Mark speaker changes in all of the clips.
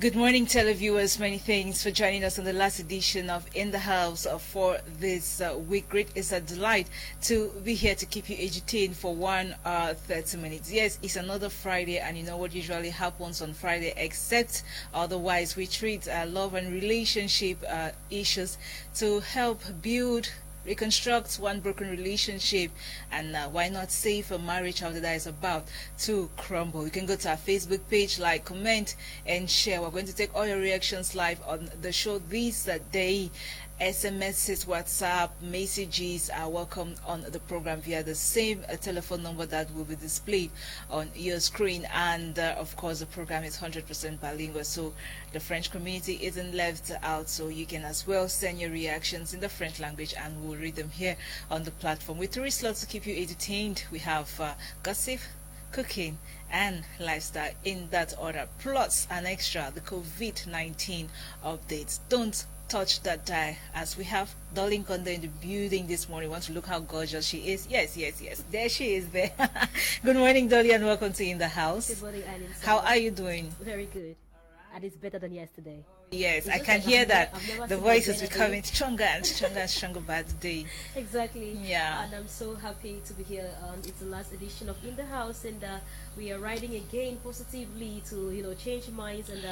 Speaker 1: Good morning, televiewers. Many thanks for joining us on the last edition of In the House for this week. Great, it's a delight to be here to keep you entertained for 1 hour 30 minutes. Yes, it's another Friday, and you know what usually happens on Friday, except otherwise we treat love and relationship issues to help build, reconstruct one broken relationship, and why not save a marriage after that is about to crumble. You can go to our Facebook page, like, comment, and share. We're going to take all your reactions live on the show this day. SMSs, WhatsApp, messages are welcome on the program via the same telephone number that will be displayed on your screen. And of course, the program is 100% bilingual, so the French community isn't left out. So you can as well send your reactions in the French language, and we'll read them here on the platform. With 3 slots to keep you entertained, we have gossip, cooking, and lifestyle in that order, plus an extra, the COVID-19 updates. Don't touch that dial, as we have Dolly Ngonde in the building this morning. Want to look how gorgeous she is? Yes. There she is there. Good morning, Dolly, and welcome to In the House.
Speaker 2: Good morning, Eileen.
Speaker 1: How are you doing?
Speaker 2: Very good. And it's better than yesterday.
Speaker 1: Yes, I can hear that. The voice is becoming stronger and stronger and stronger by the day.
Speaker 2: Exactly.
Speaker 1: Yeah.
Speaker 2: And I'm so happy to be here. It's the last edition of In the House, and we are riding again positively to change minds and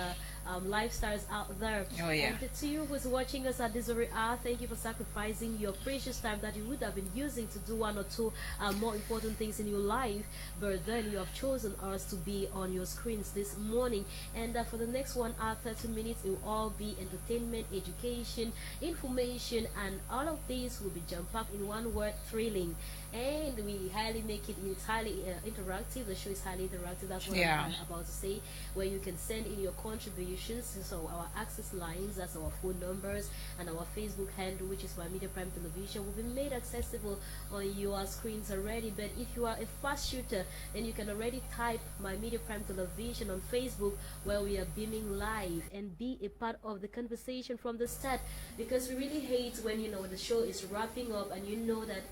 Speaker 2: lifestyles out there.
Speaker 1: Oh yeah.
Speaker 2: And to you who's watching us at this very hour, thank you for sacrificing your precious time that you would have been using to do one or two more important things in your life, but then you have chosen us to be on your screens this morning. And for the next 1 hour 30 minutes, it will all be entertainment, education, information, and all of these will be jam-packed in one word: thrilling. And we highly make it, it's highly interactive. The show is highly interactive. That's what I'm about to say, where you can send in your contributions. So our access lines, that's our phone numbers, and our Facebook handle, which is My Media Prime Television, will be made accessible on your screens already. But if you are a fast shooter, then you can already type My Media Prime Television on Facebook, where we are beaming live, and be a part of the conversation from the start, because we really hate when the show is wrapping up and that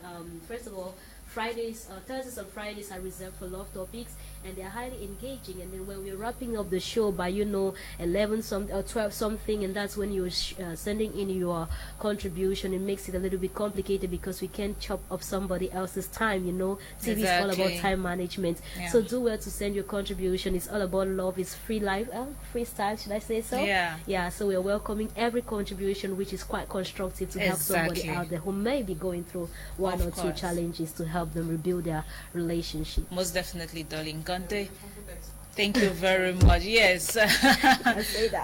Speaker 2: first of all, Thursdays and Fridays are reserved for love topics, and they're highly engaging. And then when we're wrapping up the show by 11 something or 12 something, and that's when you're sending in your contribution, it makes it a little bit complicated because we can't chop up somebody else's time. TV is all about time management. So do well to send your contribution. It's all about love. It's free life, freestyle, should I say so? Yeah. So we're welcoming every contribution, which is quite constructive to help somebody out there who may be going through one or two challenges, to help them rebuild their relationship.
Speaker 1: Most definitely, Dolly Ngonde. Thank you very much. Yes,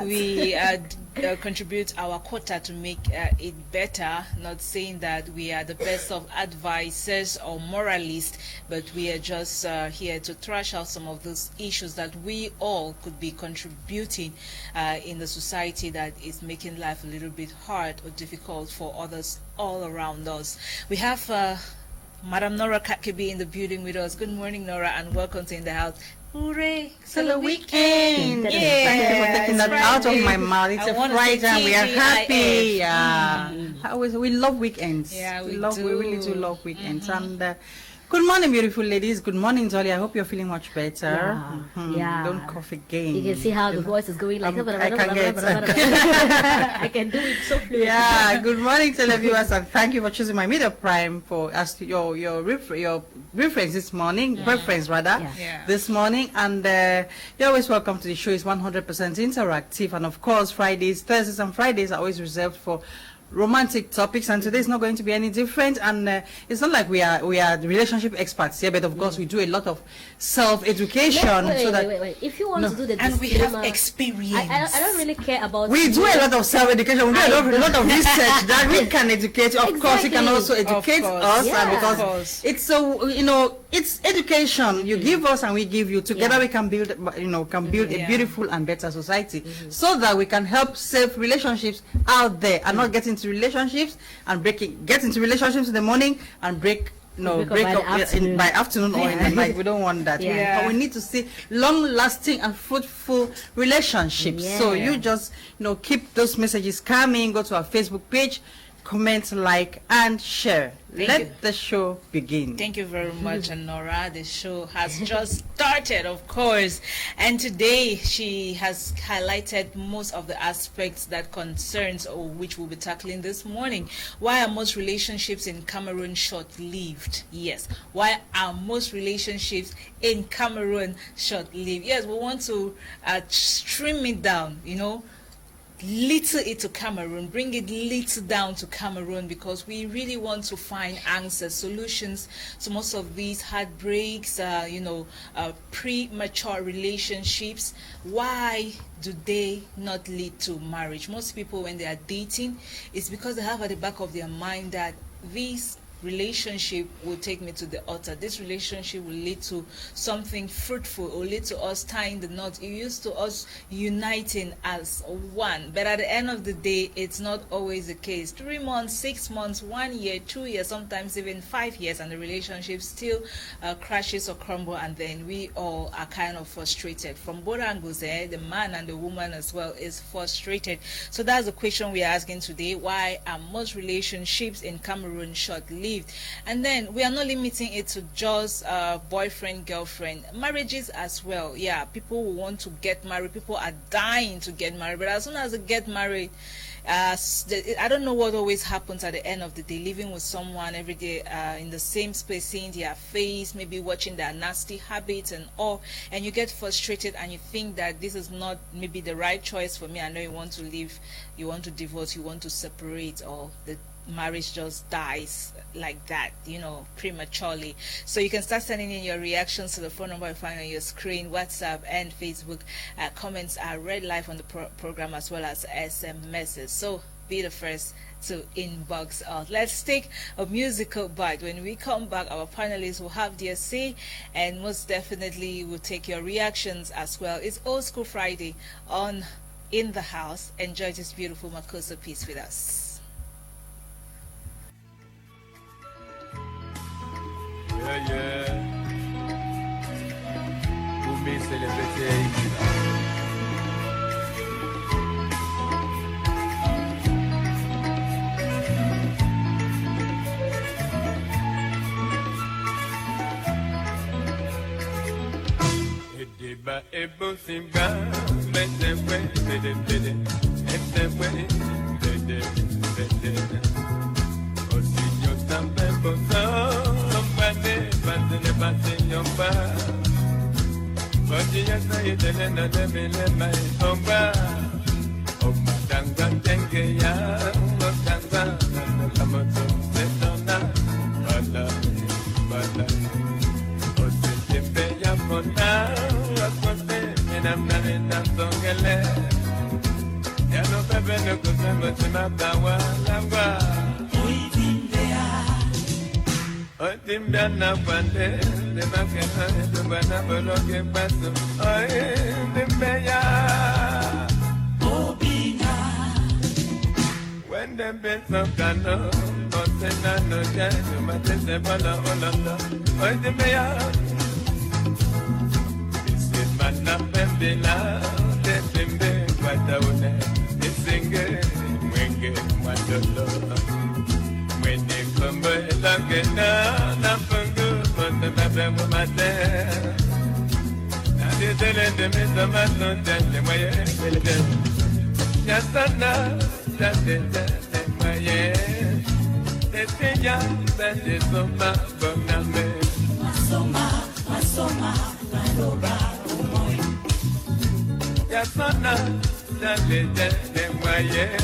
Speaker 1: we contribute our quota to make it better. Not saying that we are the best of advisors or moralists, but we are just here to thrash out some of those issues that we all could be contributing in the society that is making life a little bit hard or difficult for others all around us. We have Madam Nora Kebei in the building with us. Good morning, Nora, and welcome to In the House. Hooray!
Speaker 3: It's the weekend. Thank you for taking that out of my mouth. It's a Friday and we are happy. Yeah. We love weekends.
Speaker 1: Yeah, we
Speaker 3: really do love weekends. And good morning, beautiful ladies. Good morning, Dolly. I hope you're feeling much better.
Speaker 2: Yeah.
Speaker 3: Don't cough again.
Speaker 2: You can see how the voice is going like
Speaker 3: I can get
Speaker 2: I can do it so fluently.
Speaker 3: Yeah. Good morning, televiewers, and thank you for choosing My Media Prime as your reference this morning, preference rather, this morning. And you're always welcome to the show. It's 100% interactive, and of course, Thursdays and Fridays are always reserved for romantic topics, and today is not going to be any different. And it's not like we are relationship experts here, but of course we do a lot of self-education.
Speaker 2: Wait. If you want to do the
Speaker 1: and we have experience.
Speaker 2: I don't really care about.
Speaker 3: We do a lot of self-education. We do a lot of research that we can educate. Of course, you can also educate us, because it's so it's education. You give us and we give you. Together we can build a beautiful and better society, so that we can help save relationships out there and not get into relationships and get into relationships in the morning and break up by afternoon or in the night. We don't want that. But we need to see long-lasting and fruitful relationships. So you just keep those messages coming. Go to our Facebook page, comment, like, and share. Let the show begin.
Speaker 1: Thank you very much, Nora. The show has just started, of course. And today she has highlighted most of the aspects that concerns or which we'll be tackling this morning. Why are most relationships in Cameroon short-lived? Yes. Why are most relationships in Cameroon short-lived? Yes, we want to trim it down, you know, little it to Cameroon, bring it little down to Cameroon, because we really want to find answers, solutions to most of these heartbreaks, premature relationships. Why do they not lead to marriage? Most people, when they are dating, it's because they have at the back of their mind that these relationship will take me to the altar. This relationship will lead to something fruitful, or lead to us tying the knot. It used to us uniting as one. But at the end of the day, it's not always the case. 3 months, 6 months, 1 year, 2 years, sometimes even 5 years, and the relationship still crashes or crumble, and then we all are kind of frustrated. From both angles, the man and the woman as well is frustrated. So that's the question we are asking today. Why are most relationships in Cameroon short-lived? And then we are not limiting it to just boyfriend, girlfriend, marriages as well. Yeah, people who want to get married, people are dying to get married, but as soon as they get married, I don't know what always happens at the end of the day, living with someone every day in the same space, seeing their face, maybe watching their nasty habits and all, and you get frustrated and you think that this is not maybe the right choice for me. I know you want to leave, you want to divorce, you want to separate, or the marriage just dies like that, you know, prematurely. So you can start sending in your reactions to the phone number you find on your screen. WhatsApp and Facebook comments are read live on the program, as well as SMSs. So be the first to inbox us. Let's take a musical bite. When we come back, our panelists will have their say, and most definitely will take your reactions as well. It's Old School Friday on In the House. Enjoy this beautiful Makosa piece with us.
Speaker 4: Yeah, yeah. Vous me célébrez. Et débat est beau, c'est bien, mais c'est vrai, c'est vrai, aussi yo también posó. Timbiana Pande, the Macana, the Banaboloke Basso, the Beya Obina. When the best of Gano, Montenano, Jano, Matesebala, Olanda, the Beya. This is Manapembina, the Timbe, Pataone, the singer, Wenge, Matolo. When they come back again, I'm from good, but the baby will not there. Now they tell them it's a man, don't tell them why you're just that's it, my yeah. They say, yeah, that is so much, but not me. Masoma, Maloba, just that's it, my yeah,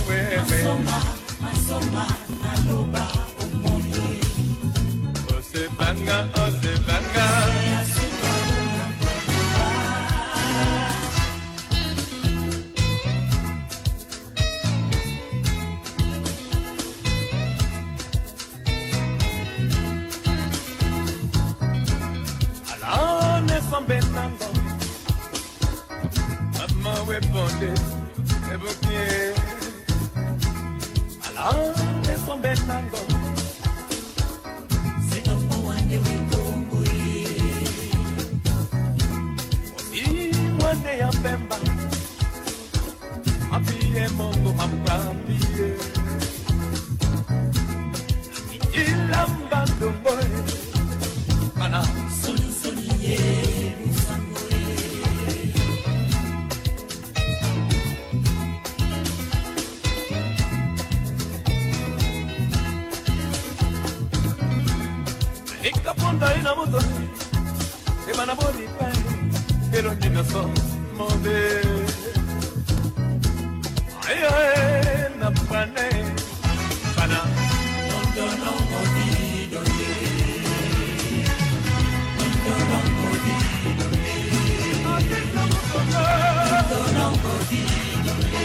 Speaker 4: Masoma, Maloba. Osebanga. Alone son benango, ama we bonde, evoqué. Alone son benango. Bemba, Mongo, Ikaponda ina moto Ebana boli pai Pero nina so mode Aye na pane Pana Nondo nongo di donde Nondo nongo di donde Nondo nongo di donde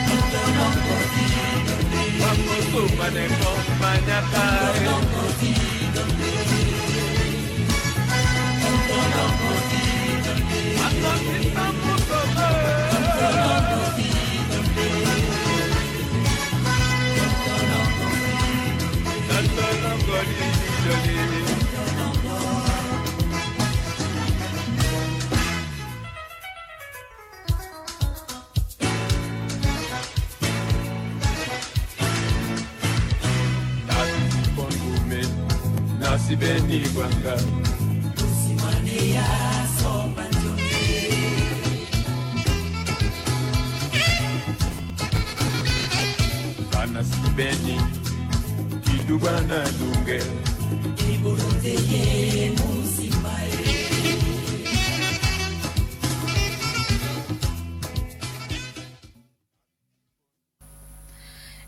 Speaker 4: Nondo nongo di donde Vamos suma de compañía cae Nondo di donde Nondo nongo di donde Ando que estamos Nondo nongo di donde Nondo nongo di donde Nasi beni gwanga Usimane ya sopa njonge Kana si beni Kidubana lunge Iburuze ye musimae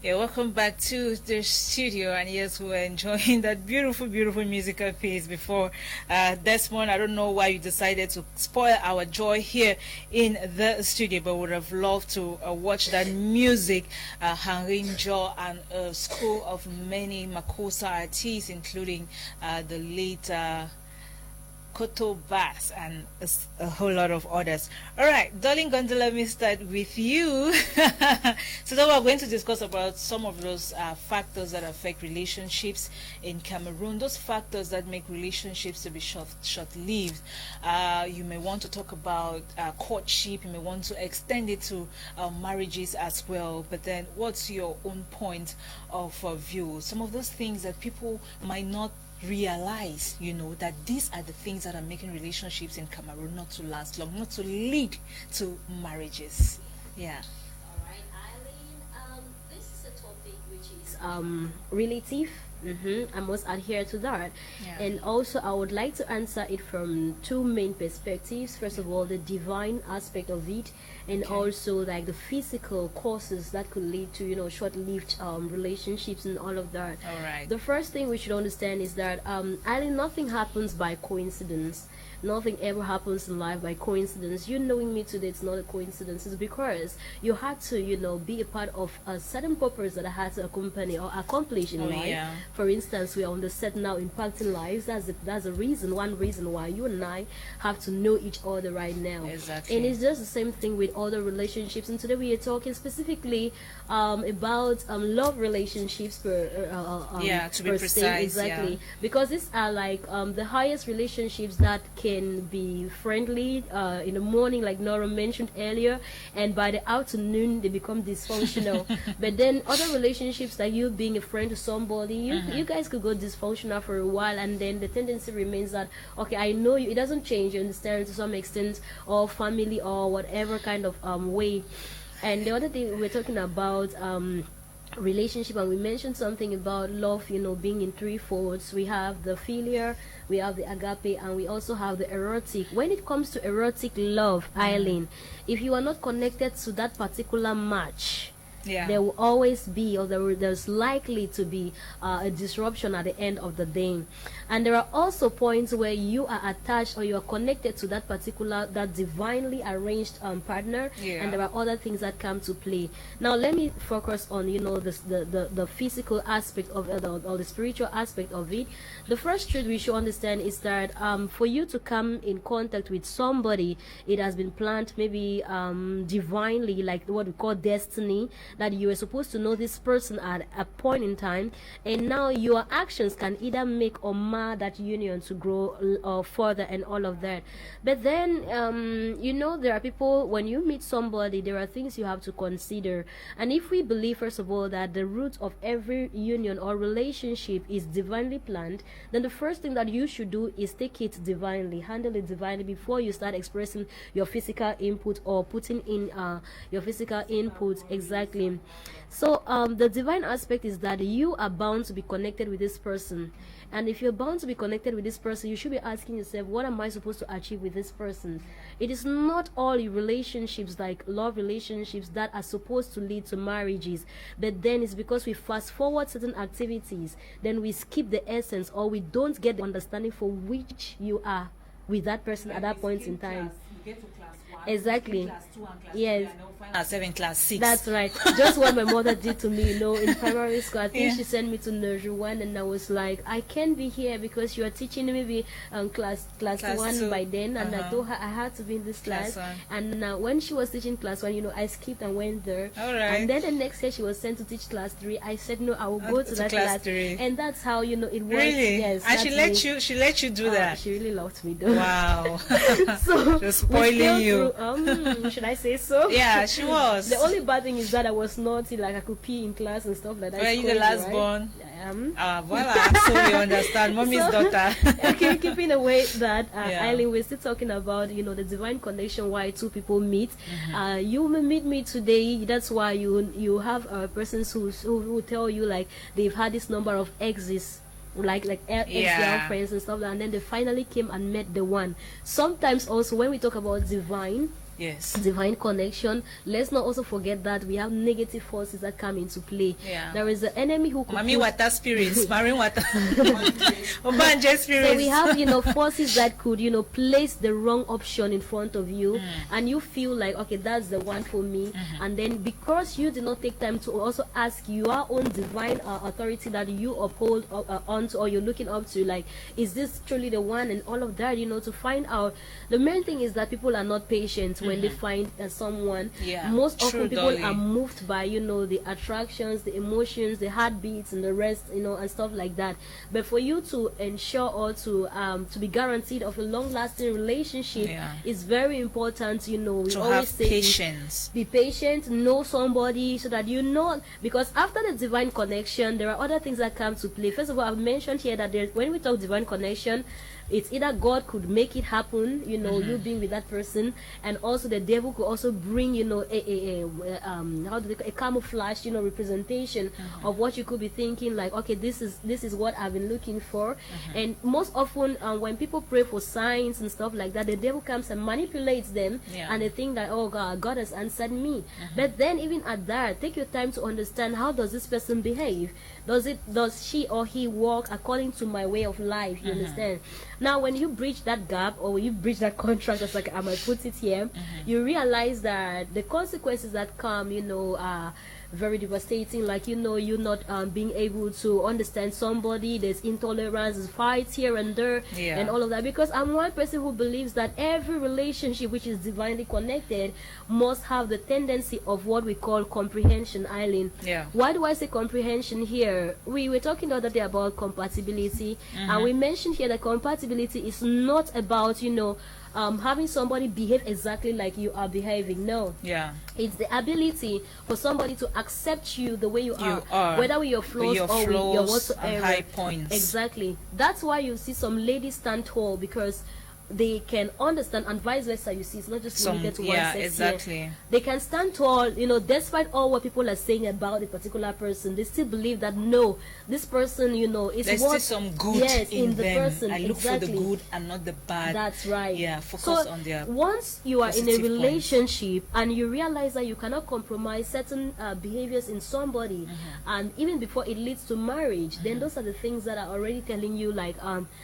Speaker 1: Yeah, welcome back to the studio, and yes, we were enjoying that beautiful musical piece before Desmond. I don't know why you decided to spoil our joy here in the studio, but would have loved to watch that music, Hanrin Jo, and a school of many Makosa artists, including the late Koto Bass and a whole lot of others. All right, Dolly Ngonde, let me start with you. So now we're going to discuss about some of those factors that affect relationships in Cameroon, those factors that make relationships to be short-lived. You may want to talk about courtship, you may want to extend it to marriages as well, but then what's your own point of view? Some of those things that people might not realize, you know, that these are the things that are making relationships in Cameroon not to last long, not to lead to marriages. Yeah.
Speaker 2: All right, Eileen, this is a topic which is relative. I must adhere to that.
Speaker 1: Yeah.
Speaker 2: And also I would like to answer it from two main perspectives. First of all, the divine aspect of it, and also like the physical causes that could lead to, you know, short-lived relationships and all of that.
Speaker 1: All right.
Speaker 2: The first thing we should understand is that Eileen, nothing happens by coincidence. Nothing ever happens in life by coincidence. You knowing me today, it's not a coincidence. It's because you had to, you know, be a part of a certain purpose that I had to accompany or accomplish in life.
Speaker 1: Yeah.
Speaker 2: For instance, we are on the set now impacting lives. That's a reason, one reason why you and I have to know each other right now.
Speaker 1: Exactly.
Speaker 2: And it's just the same thing with other relationships. And today we are talking specifically about love relationships
Speaker 1: to be
Speaker 2: per
Speaker 1: precise,
Speaker 2: se, exactly.
Speaker 1: yeah.
Speaker 2: Because these are like the highest relationships that can be friendly in the morning, like Nora mentioned earlier, and by the afternoon they become dysfunctional. But then other relationships, like you being a friend to somebody, you guys could go dysfunctional for a while, and then the tendency remains that, okay, I know you, it doesn't change, you understand, to some extent, or family or whatever kind of way. And the other thing we're talking about relationship, and we mentioned something about love, you know, being in three folds. We have the filial, we have the agape, and we also have the erotic. When it comes to erotic love, Eileen, if you are not connected to that particular match, there will always be, or there's likely to be a disruption at the end of the day. And there are also points where you are attached or you are connected to that particular, that divinely arranged partner, and there are other things that come to play. Now let me focus on, you know, the physical aspect of it, or the spiritual aspect of it. The first truth we should understand is that for you to come in contact with somebody, it has been planned maybe divinely, like what we call destiny, that you were supposed to know this person at a point in time, and now your actions can either make or mar that union to grow further and all of that. But then you know, there are people, when you meet somebody, there are things you have to consider. And if we believe, first of all, that the root of every union or relationship is divinely planned, then the first thing that you should do is take it divinely, handle it divinely, before you start expressing your physical input or putting in your physical input, exactly. same. So the divine aspect is that you are bound to be connected with this person. And if you're bound to be connected with this person, you should be asking yourself, what am I supposed to achieve with this person? It is not all relationships, like love relationships, that are supposed to lead to marriages. But then it's because we fast forward certain activities, then we skip the essence, or we don't get the understanding for which you are with that person at that point in time. Exactly. Yes.
Speaker 1: Class 7, class 6.
Speaker 2: That's right. Just what my mother did to me, in primary school. I think she sent me to nursery 1, and I was like, I can't be here because you are teaching maybe class 1 2. By then, and I told her I had to be in this class. And when she was teaching class 1, I skipped and went there.
Speaker 1: All right.
Speaker 2: And then the next year she was sent to teach class 3. I said no, I will go to that class
Speaker 1: 3.
Speaker 2: And that's how it works.
Speaker 1: Really?
Speaker 2: Yes.
Speaker 1: And she let you do that.
Speaker 2: She really loved me though.
Speaker 1: Wow.
Speaker 2: So
Speaker 1: just spoiling you.
Speaker 2: Should I say so?
Speaker 1: Yeah, she was.
Speaker 2: The only bad thing is that I was naughty, like I could pee in class and stuff like that.
Speaker 1: Were you the last born?
Speaker 2: I am.
Speaker 1: Well, I absolutely understand. Mommy's daughter.
Speaker 2: Okay, keeping away that, Eileen, we're still talking about, the divine connection, why two people meet. You may meet me today. That's why you have persons who tell you, like, they've had this number of exes, like ex-girlfriends and stuff, and then they finally came and met the one. Sometimes also when we talk about divine connection, let's not also forget that we have negative forces that come into play. There is an enemy who could
Speaker 1: water spirits, marine water spirits.
Speaker 2: So we have forces that could place the wrong option in front of you, and you feel like, okay, that's the one for me, and then because you did not take time to also ask your own divine authority that you uphold onto, or you're looking up to, like, is this truly the one, and all of that, to find out. The main thing is that people are not patient when they find someone. Most often people
Speaker 1: Dolly.
Speaker 2: are moved by the attractions, the emotions, the heartbeats, and the rest, and stuff like that. But for you to ensure or to be guaranteed of a long-lasting relationship, it's very important. We
Speaker 1: to
Speaker 2: always
Speaker 1: have
Speaker 2: say
Speaker 1: patience.
Speaker 2: Be patient, know somebody, so that because after the divine connection, there are other things that come to play. First of all, I've mentioned here that when we talk divine connection, it's either God could make it happen, you being with that person, and also the devil could also bring, a camouflage, representation of what you could be thinking, like, okay, this is what I've been looking for. And most often, when people pray for signs and stuff like that, the devil comes and manipulates them, and they think that, oh God has answered me. But then even at that, take your time to understand, how does this person behave? Does she or he walk according to my way of life? You understand? Now, when you bridge that gap, or when you bridge that contrast, as like I might put it here, you realize that the consequences that come, are very devastating. Like, you're not being able to understand somebody. There's intolerance, there's fights here and there, and all of that. Because I'm one person who believes that every relationship which is divinely connected must have the tendency of what we call comprehension, Eileen. Why do I say comprehension here? We were talking the other day about compatibility, and we mentioned here that compatibility is not about, having somebody behave exactly like you are behaving. No. It's the ability for somebody to accept you the way you are, whether with your flaws or with your whatsoever.
Speaker 1: High points.
Speaker 2: Exactly. That's why you see some ladies stand tall, because they can understand, and vice versa. You see, it's not just limited to one sex.
Speaker 1: Exactly.
Speaker 2: Here. They can stand tall, despite all what people are saying about a particular person. They still believe that no, this person, is
Speaker 1: there's
Speaker 2: what
Speaker 1: still some good in
Speaker 2: the
Speaker 1: them.
Speaker 2: person.
Speaker 1: I look for the good and not the bad.
Speaker 2: That's right.
Speaker 1: Focus on their
Speaker 2: once you are in a relationship
Speaker 1: points.
Speaker 2: And you realize that you cannot compromise certain behaviors in somebody, and even before it leads to marriage, then those are the things that are already telling you, like,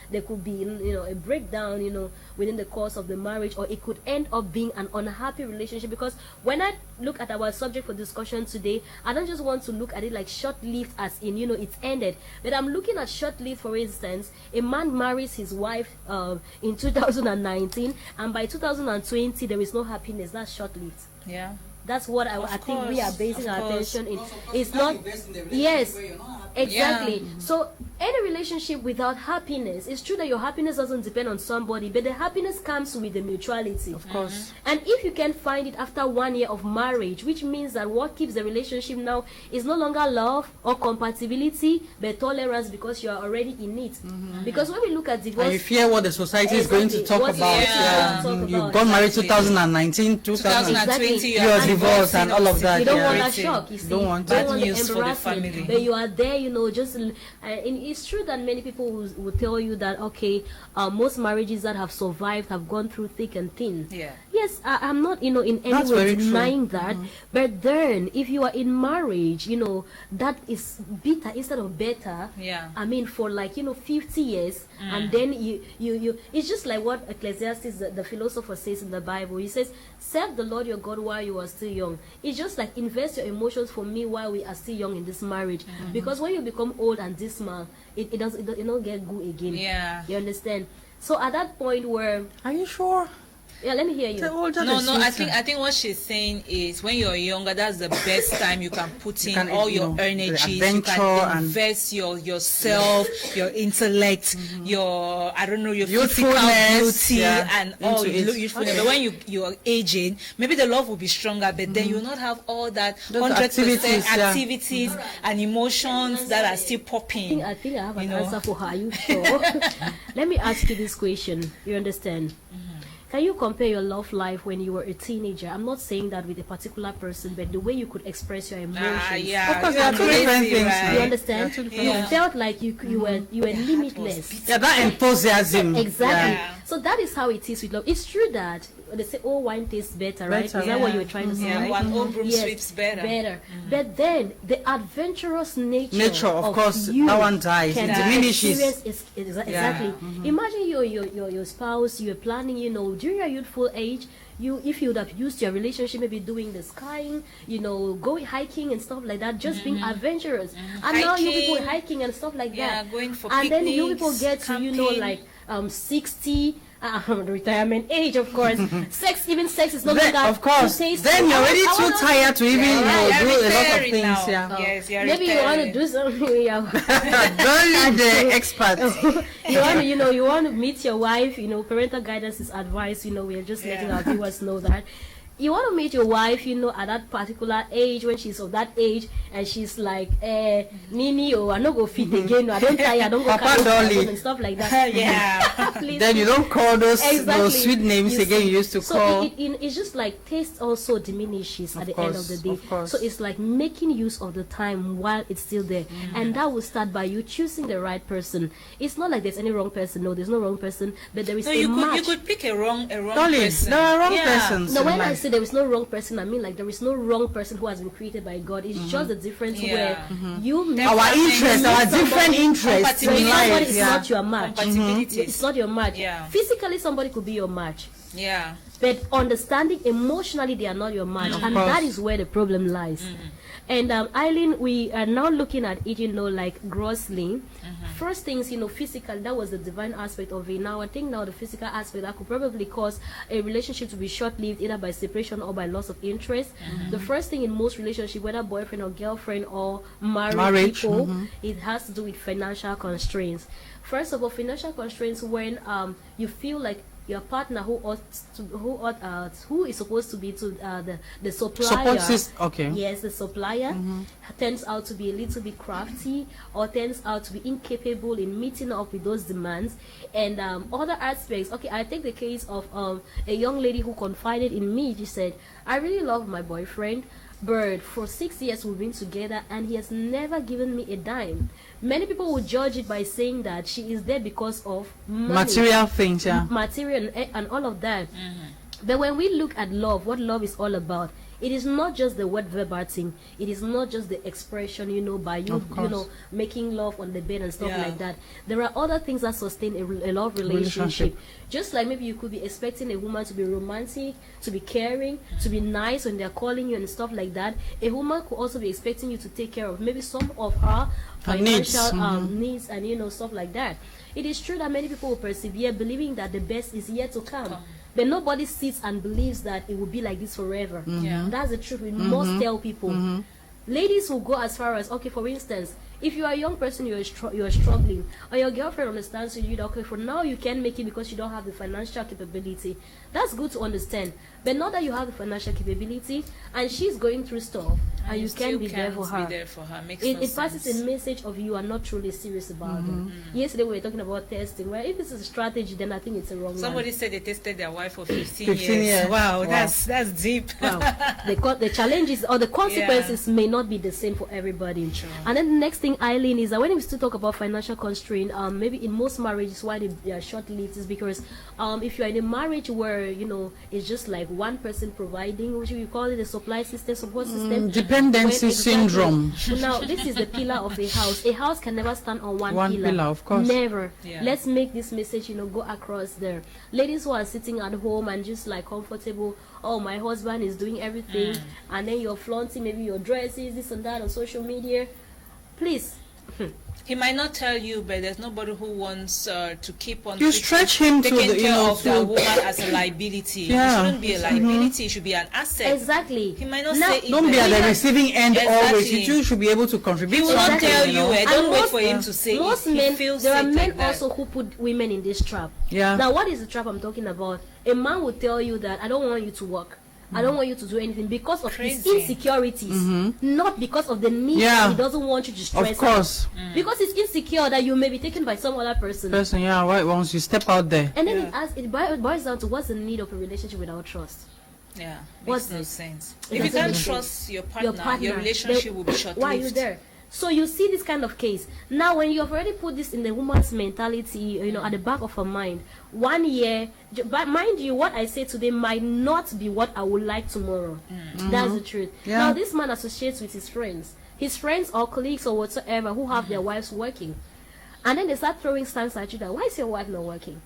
Speaker 2: there could be a breakdown, within the course of the marriage, or it could end up being an unhappy relationship. Because when I look at our subject for discussion today, I don't just want to look at it like short-lived, as in it's ended, but I'm looking at short-lived. For instance, a man marries his wife in 2019, and by 2020 there is no happiness. That's short-lived. That's what I think we are basing our attention in. It's not. Yes, exactly. So any relationship without happiness, it's true that your happiness doesn't depend on somebody, but the happiness comes with the mutuality.
Speaker 1: Of course.
Speaker 2: And if you can find it after 1 year of marriage, which means that what keeps the relationship now is no longer love or compatibility, but tolerance, because you are already in it. Because when we look at divorce,
Speaker 3: and you fear what the society is going to talk about. You got married 2019,
Speaker 1: 2020.
Speaker 3: You're divorce and all of that.
Speaker 2: You don't want that shock. You see,
Speaker 3: don't want
Speaker 1: bad
Speaker 2: want
Speaker 1: news for the family.
Speaker 2: But you are there, just. And it's true that many people will tell you that okay, most marriages that have survived have gone through thick and thin.
Speaker 1: Yeah.
Speaker 2: Yes, I'm not in any way denying that. But then, if you are in marriage, that is bitter instead of better.
Speaker 1: Yeah.
Speaker 2: I mean, for 50 years, and then you it's just like what Ecclesiastes, the philosopher, says in the Bible. He says, serve the Lord your God while you are still young. It's just like invest your emotions for me while we are still young in this marriage. Because when you become old and dismal, it don't get good again.
Speaker 1: Yeah.
Speaker 2: You understand? So at that point where...
Speaker 3: Are you sure?
Speaker 2: Yeah, let me hear you.
Speaker 1: No, I think what she's saying is when you're younger, that's the best time you can put in all your energies. You can invest yourself, your intellect, your physical beauty and all youthfulness. But when you're aging, maybe the love will be stronger, but then you will not have all that 100% activities and emotions that are still popping.
Speaker 2: I think I have an answer for her. Are you sure? Let me ask you this question. You understand? Can you compare your love life when you were a teenager? I'm not saying that with a particular person, but the way you could express your emotions.
Speaker 3: Of course, there are two different things.
Speaker 2: Right? You understand? You felt like you were limitless.
Speaker 3: Yeah, that enthusiasm.
Speaker 2: Exactly. Yeah. So that is how it is with love. It's true that they say, oh, wine tastes better, right? Is that what you were trying to say?
Speaker 1: Yeah, one old broom sweeps better.
Speaker 2: But then the adventurous nature
Speaker 3: of course, that one dies. It diminishes.
Speaker 2: Exactly. Imagine your spouse, you're planning, during your youthful age, if you would have used your relationship, maybe doing the skiing, going hiking and stuff like that, just being adventurous. And now you people hiking and stuff like that.
Speaker 1: Going for
Speaker 2: and
Speaker 1: picnics,
Speaker 2: then you people get to 60. Retirement age, of course. Sex is not that.
Speaker 3: Of course. Then you're already too tired to even do a lot of things.
Speaker 1: Yeah. Yes,
Speaker 2: maybe you want to do something.
Speaker 3: Don't the expert.
Speaker 2: you want to meet your wife. Parental guidance is advice. We are just letting our viewers know that. You want to meet your wife, at that particular age, when she's of that age, and she's like, Nini, I don't go fit again, I don't tire, I don't go
Speaker 3: Papa Dolly
Speaker 2: and stuff like that.
Speaker 1: Yeah.
Speaker 3: Then you don't call those sweet names again you used to call.
Speaker 2: It's just like taste also diminishes at the end of the day. So it's like making use of the time while it's still there. And that will start by you choosing the right person. It's not like there's any wrong person. No, there's no wrong person, but there is a match.
Speaker 1: You could pick a wrong
Speaker 3: Dolly,
Speaker 1: person.
Speaker 3: There are wrong persons.
Speaker 2: No, when I say there is no wrong person, I mean like there is no wrong person who has been created by God. It's just the difference where you meet
Speaker 3: our interests, our different interests.
Speaker 2: Somebody is not your match.
Speaker 1: It's
Speaker 2: not your match.
Speaker 1: Yeah.
Speaker 2: Physically, somebody could be your match.
Speaker 1: Yeah.
Speaker 2: But understanding emotionally, they are not your match, and that is where the problem lies. And Eileen, we are now looking at it, like grossly. First things, physical, that was the divine aspect of it. Now, I think the physical aspect that could probably cause a relationship to be short-lived, either by separation or by loss of interest. The first thing in most relationships, whether boyfriend or girlfriend or married people, it has to do with financial constraints. First of all, financial constraints when you feel like your partner who is supposed to be the supplier. Yes, the supplier turns out to be a little bit crafty or turns out to be incapable in meeting up with those demands and other aspects. Okay, I take the case of a young lady who confided in me. She said, I really love my boyfriend, but for 6 years we've been together and he has never given me a dime. Many people would judge it by saying that she is there because of money,
Speaker 3: material things,
Speaker 2: material and all of that. But when we look at love, what love is all about, it is not just the word verbatim. It is not just the expression, by you, making love on the bed and stuff like that. There are other things that sustain a love relationship. Just like maybe you could be expecting a woman to be romantic, to be caring, to be nice when they're calling you and stuff like that. A woman could also be expecting you to take care of maybe some of her financial needs and stuff like that. It is true that many people will persevere believing that the best is yet to come. But nobody sits and believes that it will be like this forever. That's the truth. We must tell people. Ladies will go as far as, okay, for instance, If you are a young person, you are struggling, or your girlfriend understands you that, okay, for now you can't make it because you don't have the financial capability. That's good to understand. But not that you have the financial capability and she's going through stuff and you can't be there for her. It passes a message of you are not truly serious about it. Yesterday we were talking about testing. Well, if this is a strategy, then I think it's a wrong
Speaker 1: Somebody
Speaker 2: one.
Speaker 1: said they tested their wife for 15 years. Wow, that's deep.
Speaker 2: Wow. The challenges or the consequences may not be the same for everybody.
Speaker 1: Sure.
Speaker 2: And then the next thing, Eileen, is that when we still talk about financial constraint, maybe in most marriages why they are short-lived is because if you're in a marriage where it's just like one person providing, which we call it a supply system, support system,
Speaker 3: dependency syndrome.
Speaker 2: Now this is the pillar of a house. A house can never stand on one
Speaker 3: pillar, of course.
Speaker 2: Never.
Speaker 1: Yeah.
Speaker 2: Let's make this message go across there. Ladies who are sitting at home and just like comfortable, oh, my husband is doing everything, and then you're flaunting maybe your dresses, this and that on social media. Please.
Speaker 1: He might not tell you, but there's nobody who wants to keep on.
Speaker 3: You stretch him to
Speaker 1: taking
Speaker 3: the
Speaker 1: care of the woman as a liability.
Speaker 3: Yeah.
Speaker 1: It shouldn't be a liability. It should be an asset.
Speaker 2: Exactly.
Speaker 1: He might not say it.
Speaker 3: Don't be at the receiving end always.
Speaker 1: Exactly.
Speaker 3: You two should be able to contribute.
Speaker 1: He will not
Speaker 3: something,
Speaker 1: tell you. Don't wait for him to say
Speaker 2: most
Speaker 1: it.
Speaker 2: Men,
Speaker 1: He feels
Speaker 2: there are
Speaker 1: sick
Speaker 2: men
Speaker 1: like that.
Speaker 2: also who put women in this trap.
Speaker 3: Yeah.
Speaker 2: Now, what is the trap I'm talking about? A man will tell you that I don't want you to work. I don't want you to do anything because of his insecurities, not because of the need that he doesn't want you to stress.
Speaker 3: Of course.
Speaker 2: Because he's insecure that you may be taken by some other person.
Speaker 3: Yeah, right. Once you step out there.
Speaker 2: And then it boils down to what's the need of a relationship without trust.
Speaker 1: Yeah,
Speaker 2: What's
Speaker 1: makes no
Speaker 2: it?
Speaker 1: sense.
Speaker 2: It
Speaker 1: If you
Speaker 2: doesn't
Speaker 1: can't
Speaker 2: make
Speaker 1: trust
Speaker 2: sense.
Speaker 1: your partner, your relationship will be short-lived.
Speaker 2: Why are you there? So you see this kind of case. Now, when you have already put this in the woman's mentality, at the back of her mind, 1 year, but mind you, what I say today might not be what I would like tomorrow. That's the truth.
Speaker 3: Yeah.
Speaker 2: Now, this man associates with his friends or colleagues or whatsoever who have their wives working. And then they start throwing stands at you that, why is your wife not working?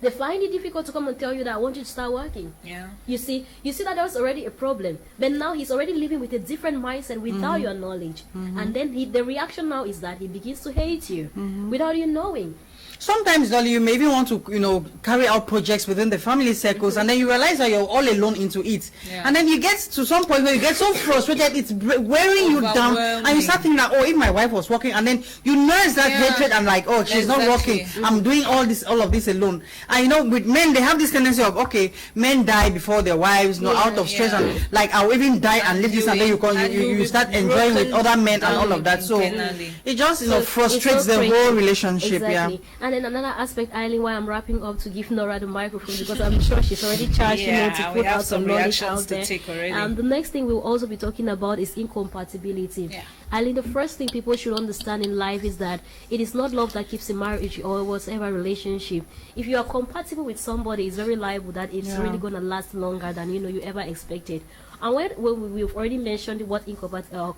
Speaker 2: They find it difficult to come and tell you that I want you to start working.
Speaker 1: Yeah.
Speaker 2: You see that there's already a problem. But now he's already living with a different mindset without your knowledge. And then the reaction now is that he begins to hate you without you knowing.
Speaker 3: Sometimes, Dolly, you maybe want to, carry out projects within the family circles, and then you realize that you're all alone into it.
Speaker 1: Yeah.
Speaker 3: And then you get to some point where you get so frustrated, it's wearing you down, and you start thinking that, oh, if my wife was working, and then you nurse that hatred and like, oh, she's not working, I'm doing all of this alone. And with men, they have this tendency of, okay, men die before their wives, out of stress, and like, I'll even die and leave this, and then you start enjoying with other men and all of that. So it just, frustrates the whole relationship.
Speaker 2: Exactly. And then another aspect, Eileen, why I'm wrapping up to give Nora the microphone, because I'm sure she's already charged to put out some knowledge out there. The next thing we'll also be talking about is incompatibility.
Speaker 1: Yeah.
Speaker 2: Eileen, the first thing people should understand in life is that it is not love that keeps a marriage or whatever relationship. If you are compatible with somebody, it's very liable that it's really going to last longer than you ever expected. And when we've already mentioned what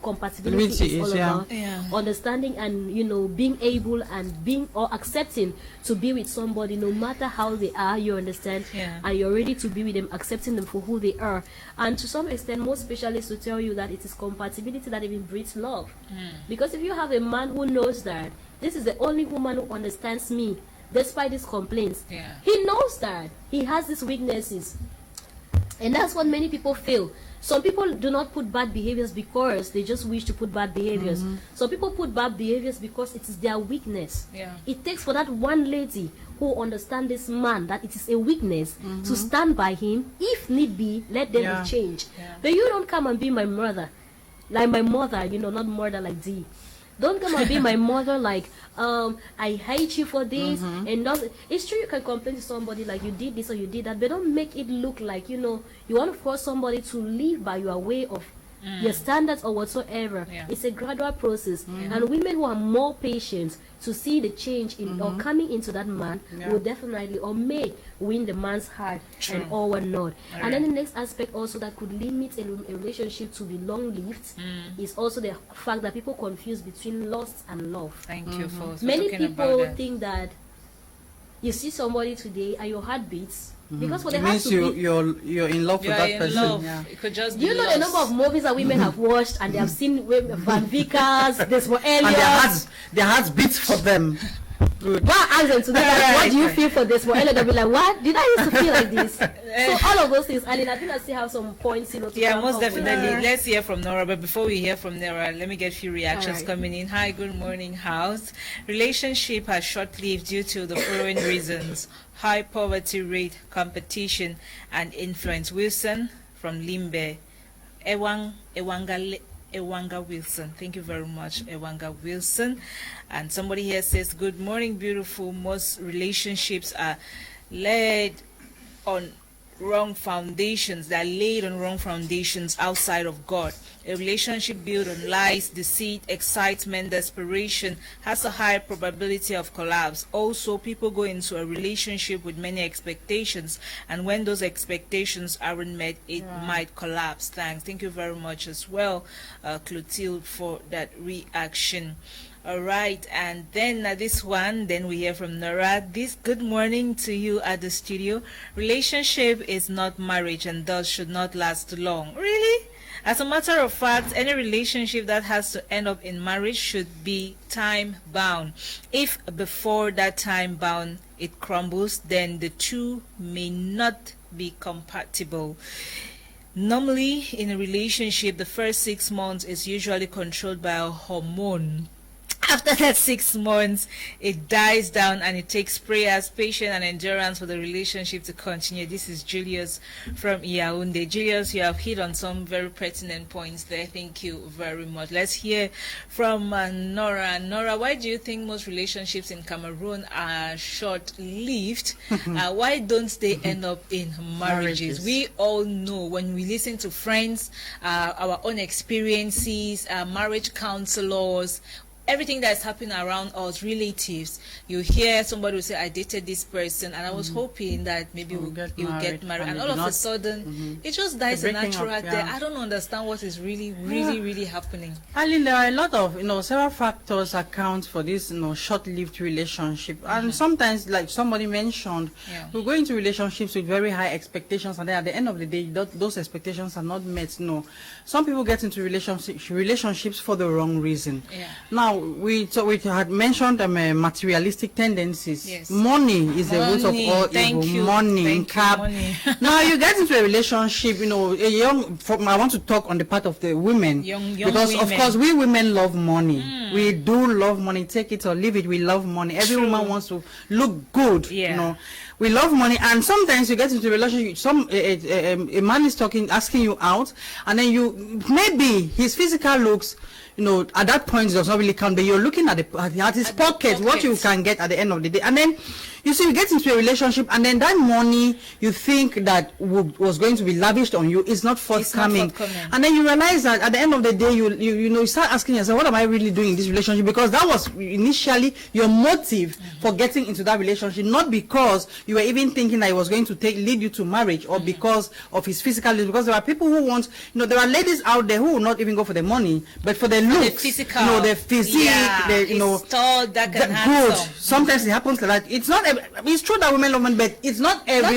Speaker 2: compatibility is all about, understanding and being able and being or accepting to be with somebody no matter how they are, you understand, and you're ready to be with them, accepting them for who they are. And to some extent, most specialists will tell you that it is compatibility that even breeds love. Because if you have a man who knows that this is the only woman who understands me, despite his complaints, he knows that he has these weaknesses, and that's what many people feel. Some people do not put bad behaviors because they just wish to put bad behaviors. Some people put bad behaviors because it is their weakness. It takes for that one lady who understands this man that it is a weakness to stand by him. If need be, let them be changed. But you don't come and be my mother, like my mother, not mother like D. Don't come and be my mother like, I hate you for this. And it's true you can complain to somebody like you did this or you did that, but don't make it look like, you want to force somebody to live by your way of your standards or whatsoever. It's a gradual process. And women who are more patient to see the change in or coming into that man will definitely or may win the man's heart and all whatnot. And then the next aspect also that could limit a relationship to be long-lived is also the fact that people confuse between lust and love.
Speaker 1: Thank you for
Speaker 2: Many
Speaker 1: talking
Speaker 2: people
Speaker 1: about that.
Speaker 2: think that you see somebody today and your heart beats because for the
Speaker 3: It
Speaker 2: heart
Speaker 3: means
Speaker 2: to beat,
Speaker 3: you're in love with that person.
Speaker 1: Love.
Speaker 3: Yeah.
Speaker 1: It could just
Speaker 2: do you
Speaker 1: be
Speaker 2: know
Speaker 1: lust.
Speaker 2: the number of movies that women have watched and they have seen Van Vickers, Desmond
Speaker 3: And
Speaker 2: Elliot.
Speaker 3: their hearts beat for them. Good.
Speaker 2: Go ask them today, like, what do you feel for this? Well, they'll be like, what? Did I used to feel like this? So all of those things, Eileen, I think I still have some points, to
Speaker 1: yeah, most definitely. Let's hear from Nora, but before we hear from Nora, let me get a few reactions coming in. Hi, good morning, house. Relationship has short-lived due to the following reasons: high poverty rate, competition, and influence. Wilson from Limbe. Ewanga Wilson. Thank you very much, Ewanga Wilson. And somebody here says, good morning, beautiful. Most relationships are laid on wrong foundations. They are laid on wrong foundations outside of God. A relationship built on lies, deceit, excitement, desperation has a high probability of collapse. Also, people go into a relationship with many expectations, and when those expectations aren't met, it might collapse. Thank you very much as well, Clotilde, for that reaction. All right, and then this one, then we hear from Nora. This good morning to you at the studio. Relationship is not marriage and thus should not last long. Really? As a matter of fact, any relationship that has to end up in marriage should be time-bound. If before that time-bound it crumbles, then the two may not be compatible. Normally, in a relationship, the first 6 months is usually controlled by a hormone. After that 6 months, it dies down and it takes prayers, patience, and endurance for the relationship to continue. This is Julius from Yaoundé. Julius, you have hit on some very pertinent points there. Thank you very much. Let's hear from Nora. Nora, why do you think most relationships in Cameroon are short-lived? Why don't they end up in marriages? We all know when we listen to friends, our own experiences, marriage counselors, everything that's happening around us, relatives, you hear somebody will say, I dated this person and I was hoping that maybe you'll get married, and all of a sudden it just dies a natural there. I don't understand what is really happening.
Speaker 3: Eileen, there are a lot of several factors account for this short-lived relationship, and sometimes, like somebody mentioned, we go into relationships with very high expectations, and then at the end of the day those expectations are not met. Some people get into relationships for the wrong reason. Now, we had mentioned materialistic tendencies.
Speaker 1: Yes.
Speaker 3: Money is the root of all evil. Money. Now you get into a relationship, I want to talk on the part of the women, because women, of course we women love money. We do love money. Take it or leave it. We love money. Every woman wants to look good. We love money, and sometimes you get into a relationship. A man is asking you out, and then maybe his physical looks, at that point it does not really count, but you're looking at his pocket, what you can get at the end of the day. And then you see, you get into a relationship, and then that money you think that was going to be lavished on you is not forthcoming. And then you realize that at the end of the day, you start asking yourself, what am I really doing in this relationship? Because that was initially your motive for getting into that relationship, not because you were even thinking that it was going to lead you to marriage, or because of his physical looks. Because there are people who want, there are ladies out there who will not even go for the money, but for the looks,
Speaker 1: the physical,
Speaker 3: the physique,
Speaker 1: tall, dark, and
Speaker 3: good. Sometimes it happens like that. It's true that women love money, but it's not every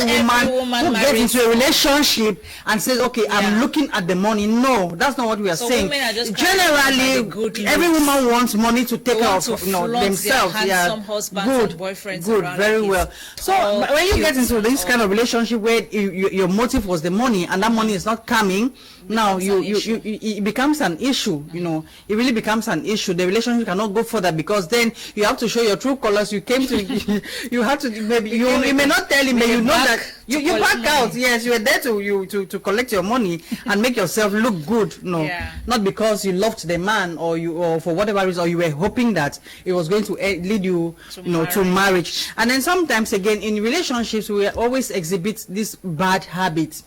Speaker 3: woman who gets into a relationship and says, okay, I'm looking at the money. No, that's not what we are saying. Generally, every woman wants money to take care of themselves.
Speaker 1: Good, boyfriends,
Speaker 3: good, very well. So when you get into this kind of relationship where your motive was the money, and that money is not coming, now it becomes an issue. It really becomes an issue. The relationship cannot go further, because then you have to show your true colors. You came to you have to, maybe you may not tell him, but you know that you back out. Yes, you are there to collect your money and make yourself look good. Not because you loved the man, or for whatever reason, or you were hoping that it was going to lead you to marriage. And then sometimes again in relationships we always exhibit this bad habits.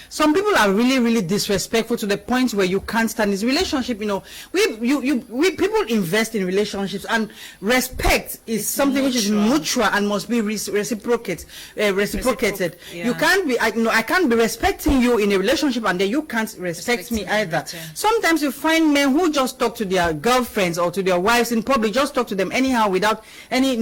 Speaker 3: Some people are really disrespectful to the point where you can't stand this relationship. We people invest in relationships, and respect is something which is mutual and must be reciprocated. You can't be, I can't be respecting you in a relationship and then you can't respect me either. Sometimes you find men who just talk to their girlfriends or to their wives in public, just talk to them anyhow without any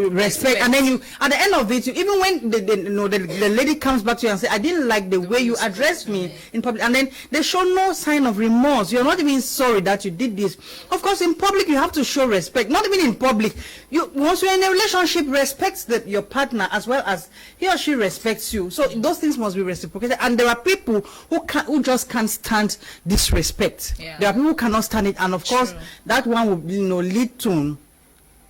Speaker 3: respect, and then at the end of it, even when the lady comes back to you and say, I didn't like the way you address me in public, and then they show no sign of remorse. You're not even sorry that you did this. Of course, in public you have to show respect. Not even in public. Once you're in a relationship, respect your partner as well as he or she respects you. So those things must be reciprocated. And there are people who just can't stand disrespect. Yeah. There are people who cannot stand it, and of course that one will lead to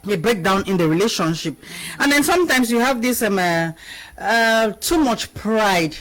Speaker 3: a breakdown in the relationship. And then sometimes you have this too much pride.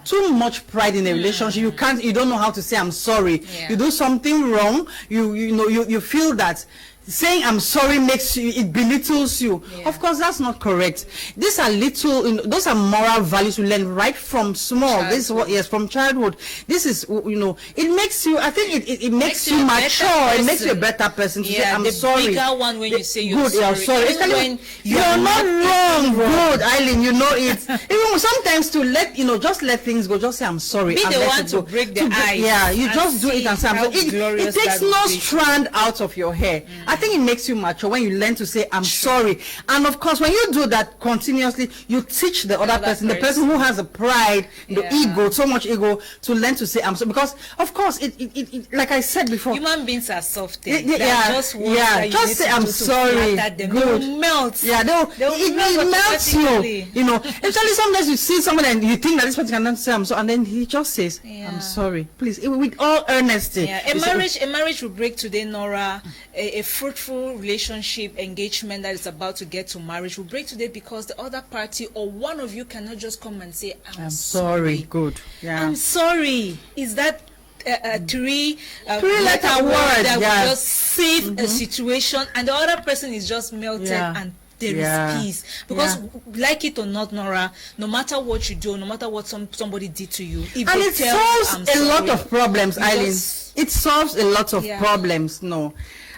Speaker 3: Too much pride in a relationship. You don't know how to say I'm sorry. You do something wrong, you feel that saying I'm sorry it belittles you. Of course, that's not correct. These are those are moral values we learn right from small. Childhood. This is what, from childhood. This is, it makes you, I think it makes you mature. It makes you a better person to say I'm sorry.
Speaker 1: The bigger one when you say you're
Speaker 3: good,
Speaker 1: sorry.
Speaker 3: When you're not wrong. Good, Eileen, it. Even sometimes to just let things go, just say I'm sorry.
Speaker 1: Be the one to break the ice.
Speaker 3: Yeah, you just do it and say I'm sorry. It takes no strand out of your hair. I think it makes you mature when you learn to say I'm sorry. And of course, when you do that continuously, you teach the other person, the person who has a pride, the ego, so much ego, to learn to say I'm sorry. Because of course, it like I said before,
Speaker 1: human beings are soft.
Speaker 3: Just say I'm sorry. Good.
Speaker 1: Melt.
Speaker 3: Yeah, it melts you. Especially sometimes you see someone and you think that this person cannot say I'm sorry, and then he just says I'm sorry. Please, with all earnesty.
Speaker 1: A marriage will break today, Nora. A fruitful relationship, engagement that is about to get to marriage will break today because the other party or one of you cannot just come and say I'm sorry.
Speaker 3: Good. Yeah.
Speaker 1: I'm sorry. Is that a
Speaker 3: three-letter word
Speaker 1: that will just save a situation, and the other person is just melted and there is peace? Because like it or not, Nora, no matter what you do, no matter what somebody did to you, if
Speaker 3: and it solves a lot of problems, Eileen. It solves a lot of problems.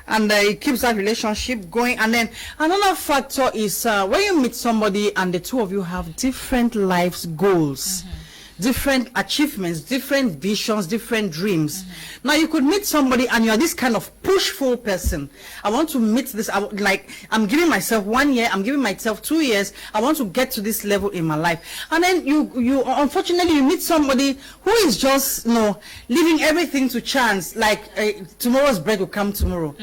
Speaker 3: And it keeps that relationship going. And then another factor is when you meet somebody and the two of you have different life's goals, different achievements, different visions, different dreams. Now you could meet somebody and you are this kind of pushful person. I want to meet this, I'm giving myself 1 year, I'm giving myself 2 years, I want to get to this level in my life. And then you unfortunately you meet somebody who is just leaving everything to chance, like tomorrow's bread will come tomorrow.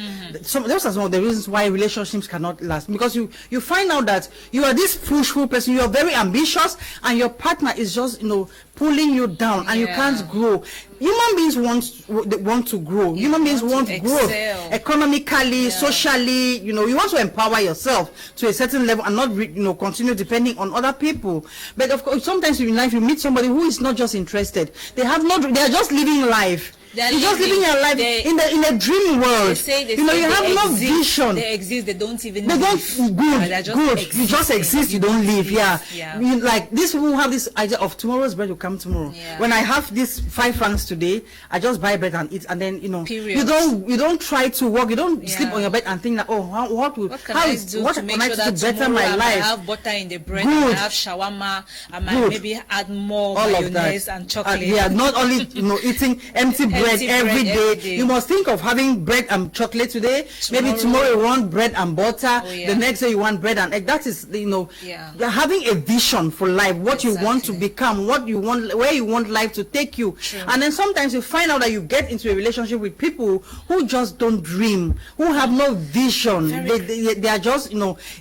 Speaker 3: So those are some of the reasons why relationships cannot last, because you find out that you are this pushful person, you are very ambitious, and your partner is just pulling you down, and you can't grow. Human beings want to grow. Human beings want growth economically, socially. You want to empower yourself to a certain level and not continue depending on other people. But of course, sometimes in life you meet somebody who is not just interested. They are just living life. You're just living your life in a dream world. You have no vision.
Speaker 1: They exist. They don't even.
Speaker 3: They don't. Good. You just exist. You don't live. Like this people have this idea of tomorrow's bread will come tomorrow. When I have this 5 francs today, I just buy bread and eat, and then you don't try to work. You don't sleep on your bed and think that what can I do to better my life?
Speaker 1: I have butter in the bread. I have shawarma. I might maybe add more mayonnaise and chocolate.
Speaker 3: Not only eating empty bread every day. You must think of having bread and chocolate today. Maybe tomorrow you want bread and butter. The next day you want bread and egg. That is, you're having a vision for life, what you want to become, what you want, where you want life to take you. And then sometimes you find out that you get into a relationship with people who just don't dream, who have no vision. They are just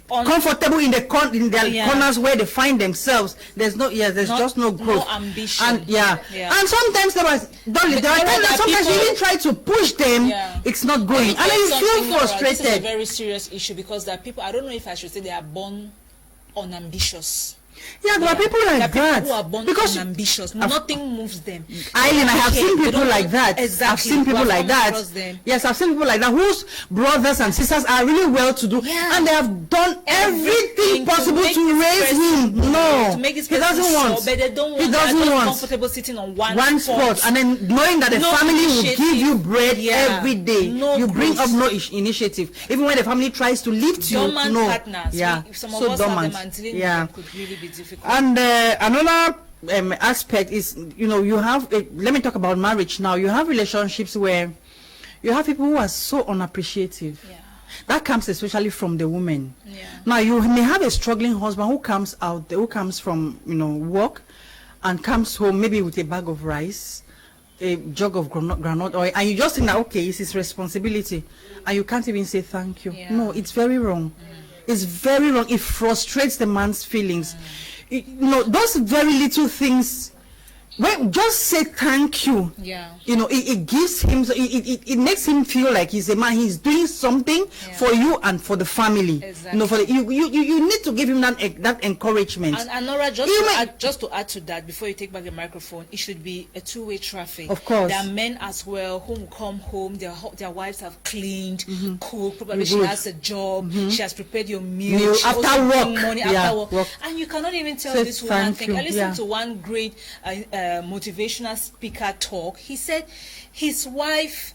Speaker 3: comfortable in their corners where they find themselves. There's just no growth,
Speaker 1: no ambition.
Speaker 3: And sometimes there are times that sometimes you even try to push them, it's not going, and then you feel frustrated.
Speaker 1: This is a very serious issue because there are people, I don't know if I should say they are born unambitious.
Speaker 3: There are people like that.
Speaker 1: People who are born unambitious. Nothing moves them.
Speaker 3: Eileen, I have seen people like that.
Speaker 1: Exactly.
Speaker 3: I've seen people like that. Yes, I've seen people like that whose brothers and sisters are really well to do, and they have done everything possible to raise him. He doesn't want.
Speaker 1: But they don't want. He doesn't want. Comfortable sitting on one spot,
Speaker 3: and then knowing that the family will give you bread every day. You bring up no initiative, even when the family tries to lift you.
Speaker 1: Partners. Some of us have them until could really be difficult.
Speaker 3: And another aspect is, you have let me talk about marriage now. You have relationships where you have people who are so unappreciative. That comes especially from the women. Now you may have a struggling husband who comes from work, and comes home maybe with a bag of rice, a jug of granite oil, and you just think that, okay, it's his responsibility, and you can't even say thank you. No, it's very wrong. It's very wrong. It frustrates the man's feelings. Those very little things, well, just say thank you. It gives him, it makes him feel like he's a man. He's doing something for you and for the family.
Speaker 1: Exactly.
Speaker 3: You need to give him that encouragement.
Speaker 1: And Nora, just to add to that, before you take back the microphone, it should be a two-way traffic.
Speaker 3: Of course.
Speaker 1: There are men as well who come home, their wives have cleaned, cooked, probably she has a job, she has prepared your meal, she
Speaker 3: after work,
Speaker 1: money after work, and you cannot even tell this woman thing. I listened to one great motivational speaker talk. He said his wife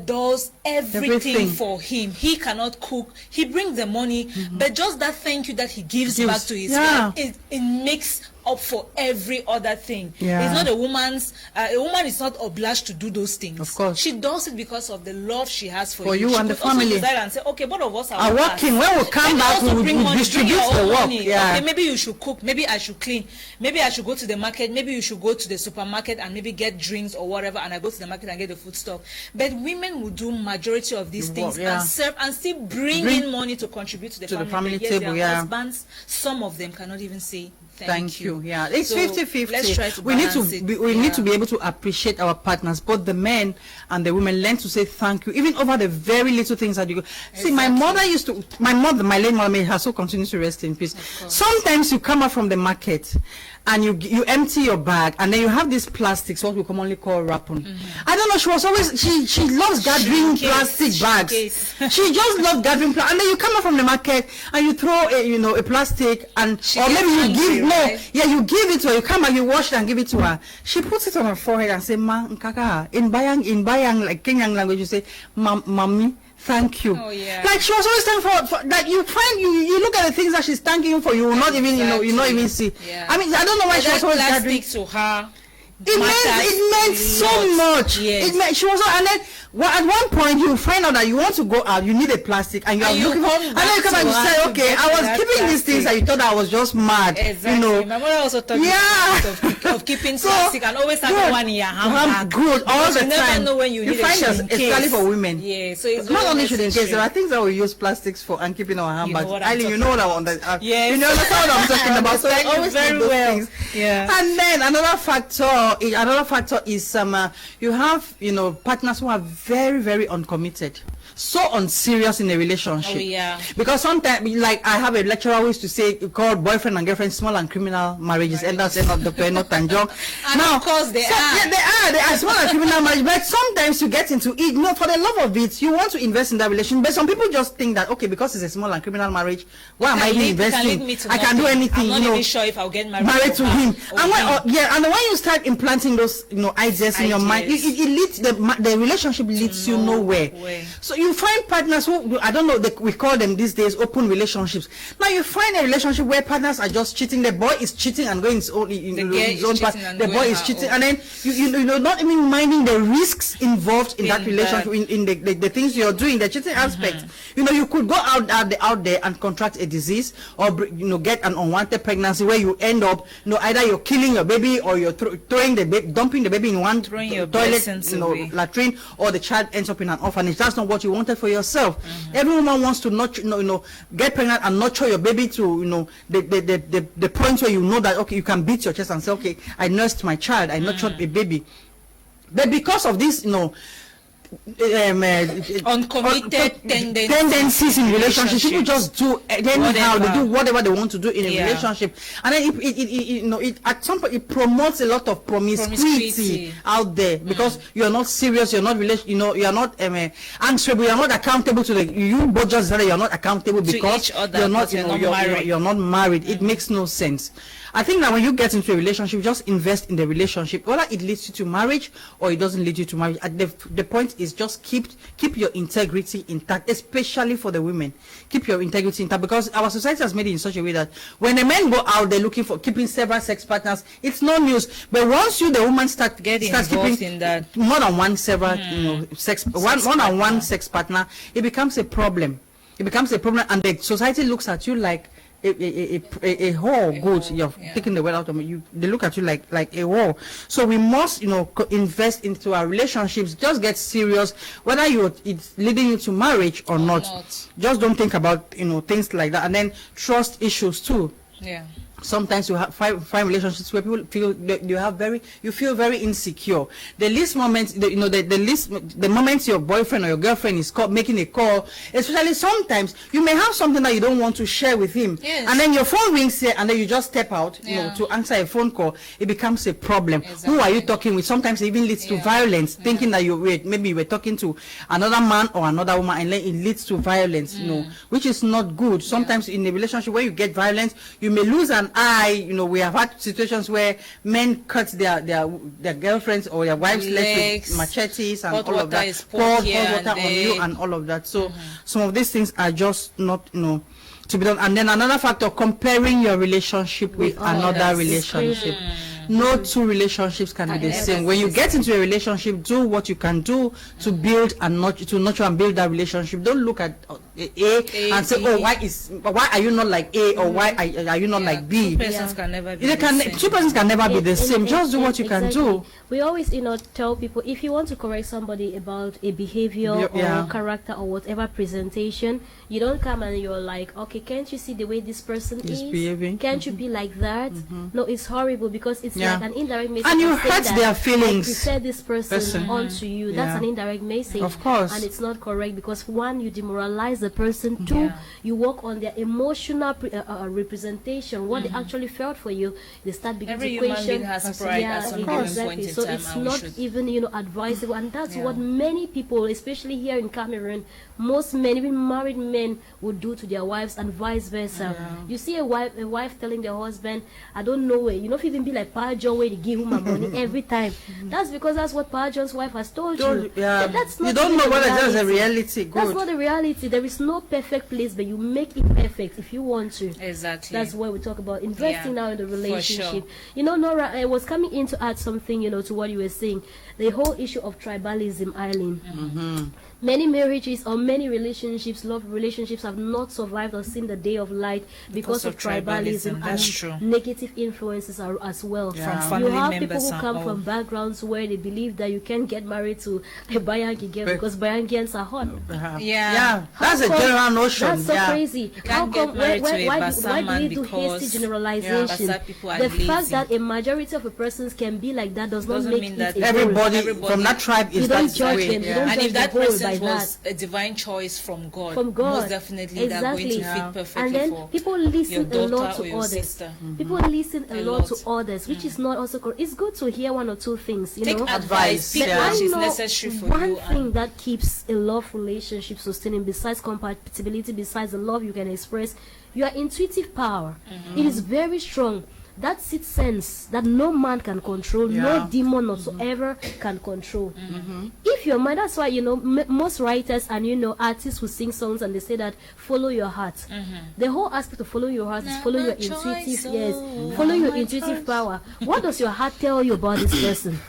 Speaker 1: does everything for him. He cannot cook. He brings the money, but just that thank you that he gives back to his wife, it makes up for every other thing. It's not a woman is not obliged to do those things.
Speaker 3: Of course.
Speaker 1: She does it because of the love she has for you.
Speaker 3: And the family.
Speaker 1: Decide and say, okay, both of us are
Speaker 3: working. When we come back, we distribute the work.
Speaker 1: Okay, maybe you should cook. Maybe I should clean. Maybe I should go to the market. Maybe you should go to the supermarket and maybe get drinks or whatever, and I go to the market and get the food stuff. But women will do majority of these things and serve and still bring in money to contribute to the family table. Their husbands, some of them cannot even say thank you.
Speaker 3: It's 50-50.
Speaker 1: Let's try to
Speaker 3: we need to be able to appreciate our partners, both the men and the women. Learn to say thank you, even over the very little things that you go. See, my late mother, may her soul continue to rest in peace. Sometimes you come out from the market and you empty your bag, and then you have these plastics, what we commonly call wrapping. I don't know, she was always, she loves gathering plastic bags. She just loves gathering plastic. And then you come out from the market and you throw a plastic, and or maybe you give you give it to her. You come and you wash it and give it to her. She puts it on her forehead and say, "Ma, nkaka." In Bayang, like Kenyan language, you say, "Mommy, thank you." Like she was always thankful for that. You find you look at the things that she's thanking you for, you will not even you not even see. I mean, I don't know why she was always gathering
Speaker 1: to her.
Speaker 3: It meant so much. She was, and then at one point you find out that you want to go out, you need a plastic, and you are looking for, and then you come and say, okay, I was keeping these things, and you thought I was just mad.
Speaker 1: Exactly. My mother also taught me of keeping plastic and always having one in your handbag.
Speaker 3: Good all the time.
Speaker 1: You never know when you need
Speaker 3: find us, especially for women.
Speaker 1: So it's
Speaker 3: not only should in case. There are things that we use plastics for and keeping our handbags. Eileen, you know what I want. You know what I'm talking about. So I always do those things. And then another factor is you have partners who are very, very uncommitted, so unserious in a relationship. Because sometimes, like I have a lecturer who used to say, called boyfriend and girlfriend small and criminal marriages. And that's not Dr. Enoch Tanjong.
Speaker 1: Now, of course they are.
Speaker 3: They are small and criminal marriage. But sometimes you get into it. No, for the love of it, you want to invest in that relation. But some people just think that, okay, because it's a small and criminal marriage, why am I even investing? I can do anything.
Speaker 1: I'm not even sure if I'll get
Speaker 3: married to him. And when you start implanting those ideas in your mind, it leads the relationship leads you nowhere. So you find partners who, I don't know, we call them these days open relationships. Now you find a relationship where partners are just cheating. The boy is cheating and going his own path. The boy is cheating, and then you're not even minding the risks involved in that relationship, in the things you're doing, the cheating aspect. You could go out there and contract a disease, or get an unwanted pregnancy where you end up, either you're killing your baby, or you're dumping the baby in one toilet, latrine, or the child ends up in an orphanage. That's not what you wanted for yourself. Every woman wants to get pregnant and nurture your baby to the point where you know that, okay, you can beat your chest and say, okay, I nursed my child, I nurtured a baby. But because of this,
Speaker 1: uncommitted
Speaker 3: tendencies in relationships, people just do anyhow. They do whatever they want to do in a relationship, and then it at some point it promotes a lot of promiscuity out there, because you're not serious, you're not you're not answerable, you're not accountable to you both just that you're not accountable because you're not married. It makes no sense. I think that when you get into a relationship, just invest in the relationship, whether it leads you to marriage or it doesn't lead you to marriage. The point is just keep your integrity intact, especially for the women. Keep your integrity intact, because our society has made it in such a way that when the men go out there looking for keeping several sex partners, it's no news. But once the woman start keeping
Speaker 1: in that
Speaker 3: more than one one sex partner, it becomes a problem. It becomes a problem, and the society looks at you like a whore good, you're taking the word out of me. They look at you like a whore. So we must, invest into our relationships. Just get serious, whether it's leading you to marriage or not. Just don't think about things like that, and then trust issues too.
Speaker 1: Yeah.
Speaker 3: Sometimes you have find relationships where people feel that you feel very insecure. The least moment, the moment your boyfriend or your girlfriend is making a call, especially sometimes you may have something that you don't want to share with him, and then your phone rings here, and then you just step out, to answer a phone call. It becomes a problem. Exactly. Who are you talking with? Sometimes it even leads to violence, thinking that maybe you were talking to another man or another woman, and then it leads to violence, which is not good. Sometimes in a relationship where you get violence, you may lose an eye. We have had situations where men cut their girlfriends or their wives' legs with machetes and all of that. Pour hot water on you and all of that. So some of these things are just not, to be done. And then another factor, comparing your relationship with another relationship. No two relationships can be the same. When you get into a relationship, do what you can do to build and nurture and build that relationship. Don't look at A and say, oh, why are you not like A, or why are you not like B?
Speaker 1: Two persons can never be the same.
Speaker 3: Two persons can never be the same. Just do what you can do.
Speaker 2: We always, tell people, if you want to correct somebody about a behavior or character or whatever presentation, you don't come and you're like, okay, can't you see the way this person is behaving? Can't you be like that? No, it's horrible, because it's like an indirect message.
Speaker 3: And you hurt their feelings.
Speaker 2: I prefer this person onto you. That's an indirect message.
Speaker 3: Of course.
Speaker 2: And it's not correct, because one, you demoralize the person. Two, you work on their emotional representation, what they actually felt for you. They start beginning to question.
Speaker 1: Every human being has pride at some given point in
Speaker 2: so
Speaker 1: time.
Speaker 2: it's not even advisable, and that's what many people, especially here in Cameroon, most men, even married men, would do to their wives, and vice versa. You see a wife telling their husband, I don't know where, if you even be like Pa John, where they give him my money every time. That's because that's what Pa John's wife has told you. That's not,
Speaker 3: you don't know whether that's a reality.
Speaker 2: That's not the reality. There is no perfect place, but you make it perfect if you want to.
Speaker 1: Exactly.
Speaker 2: That's why we talk about investing now in the relationship. Nora, I was coming in to add something, to what you were saying. The whole issue of tribalism, Eileen. Many marriages or many relationships, love relationships, have not survived or seen the day of light because of tribalism.
Speaker 1: That's
Speaker 2: and
Speaker 1: true.
Speaker 2: Negative influences as well.
Speaker 1: From family
Speaker 2: you have
Speaker 1: members
Speaker 2: people who come from backgrounds where they believe that you can't get married to a Bayangi girl because Bayangians are hot.
Speaker 3: That's a general notion.
Speaker 2: That's so crazy. How come? Why do we do hasty generalization? The fact that a majority of the persons can be like that does not mean that
Speaker 3: everybody from that tribe is that way.
Speaker 2: You don't judge them. You don't
Speaker 1: and
Speaker 2: judge
Speaker 1: if that
Speaker 2: the whole
Speaker 1: person
Speaker 2: by
Speaker 1: was
Speaker 2: that.
Speaker 1: a divine choice from God,
Speaker 2: most
Speaker 1: definitely they're going to fit perfectly
Speaker 2: and then
Speaker 1: for
Speaker 2: people listen
Speaker 1: your
Speaker 2: a lot
Speaker 1: daughter or
Speaker 2: to
Speaker 1: your
Speaker 2: others.
Speaker 1: sister.
Speaker 2: People listen a lot to others, which is not also correct. It's good to hear one or two things.
Speaker 1: Take advice. Pick what is necessary for
Speaker 2: one
Speaker 1: you.
Speaker 2: thing that keeps a love relationship sustaining, besides compatibility, besides the love you can express, your intuitive power. It is very strong. That sixth sense that no man can control, no demon whatsoever can control. If your mind, that's why most writers and artists who sing songs and they say that follow your heart. The whole aspect of follow your heart is follow your intuitive, follow your intuitive power. What does your heart tell you about this person?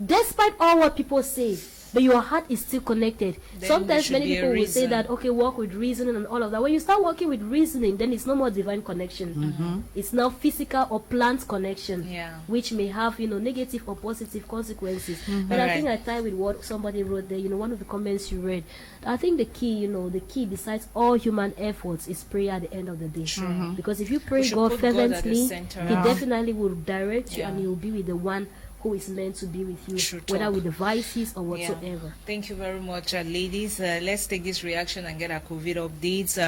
Speaker 2: Despite all what people say, but your heart is still connected.
Speaker 1: Then
Speaker 2: sometimes many people will say that, okay, work with reasoning and all of that. When you start working with reasoning, then it's no more divine connection. It's now physical or plant connection, which may have negative or positive consequences. But I think I tie with what somebody wrote there, one of the comments you read. I think the key, the key besides all human efforts is prayer at the end of the day. Because if you pray God fervently, He definitely will direct you and He will be with the one who is meant to be with you, whether with devices or whatsoever.
Speaker 1: Thank you very much, ladies. Let's take this reaction and get our COVID updates.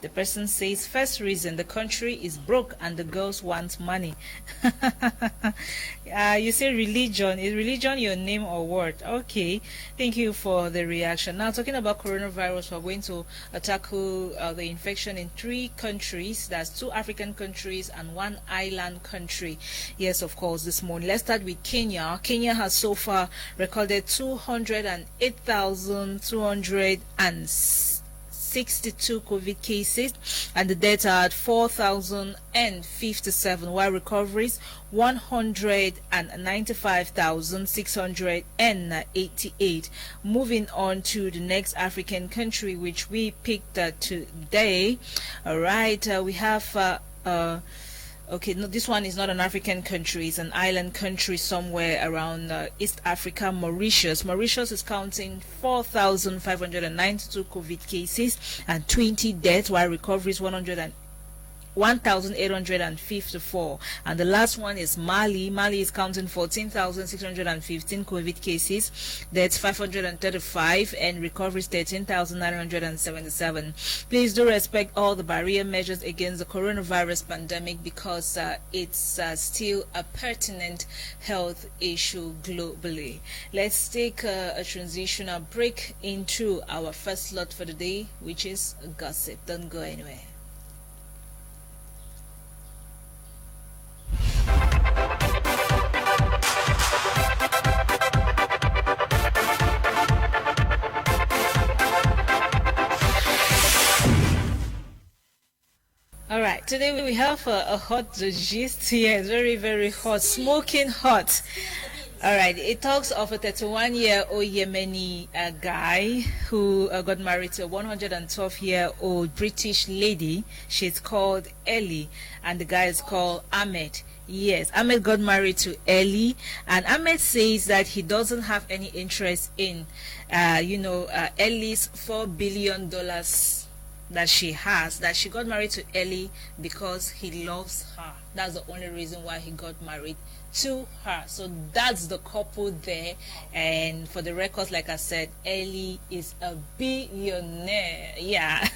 Speaker 1: The person says, first reason, the country is broke and the girls want money. You say religion. Is religion your name or word? Okay, thank you for the reaction. Now, talking about coronavirus, we're going to tackle the infection in 3 countries. That's 2 African countries and 1 island country. Yes, of course, this morning. Let's start with Kenya. Kenya has so far recorded 208,206 62 COVID cases, and the deaths are at 4,057, while recoveries 195,688. Moving on to the next African country which we picked today. All right, we have okay, no, this one is not an African country. It's an island country somewhere around East Africa, Mauritius. Mauritius is counting 4,592 COVID cases and 20 deaths, while recoveries 1,854. And the last one is Mali. Mali is counting 14,615 COVID cases, deaths 535, and recoveries 13,977. Please do respect all the barrier measures against the coronavirus pandemic, because it's still a pertinent health issue globally. Let's take a transitional break into our first slot for the day, which is gossip. Don't go anywhere. All right, today we have a hot gist here. It's very, very hot, smoking hot. All right, it talks of a 31-year-old Yemeni guy who got married to a 112-year-old British lady. She's called Ellie, and the guy is called Ahmed. Yes, Ahmed got married to Ellie, and Ahmed says that he doesn't have any interest in, Ellie's $4 billion that she has, that she got married to Ellie because he loves her. That's the only reason why he got married to her. So that's the couple there. And for the records, like I said, Ellie is a billionaire. Yeah,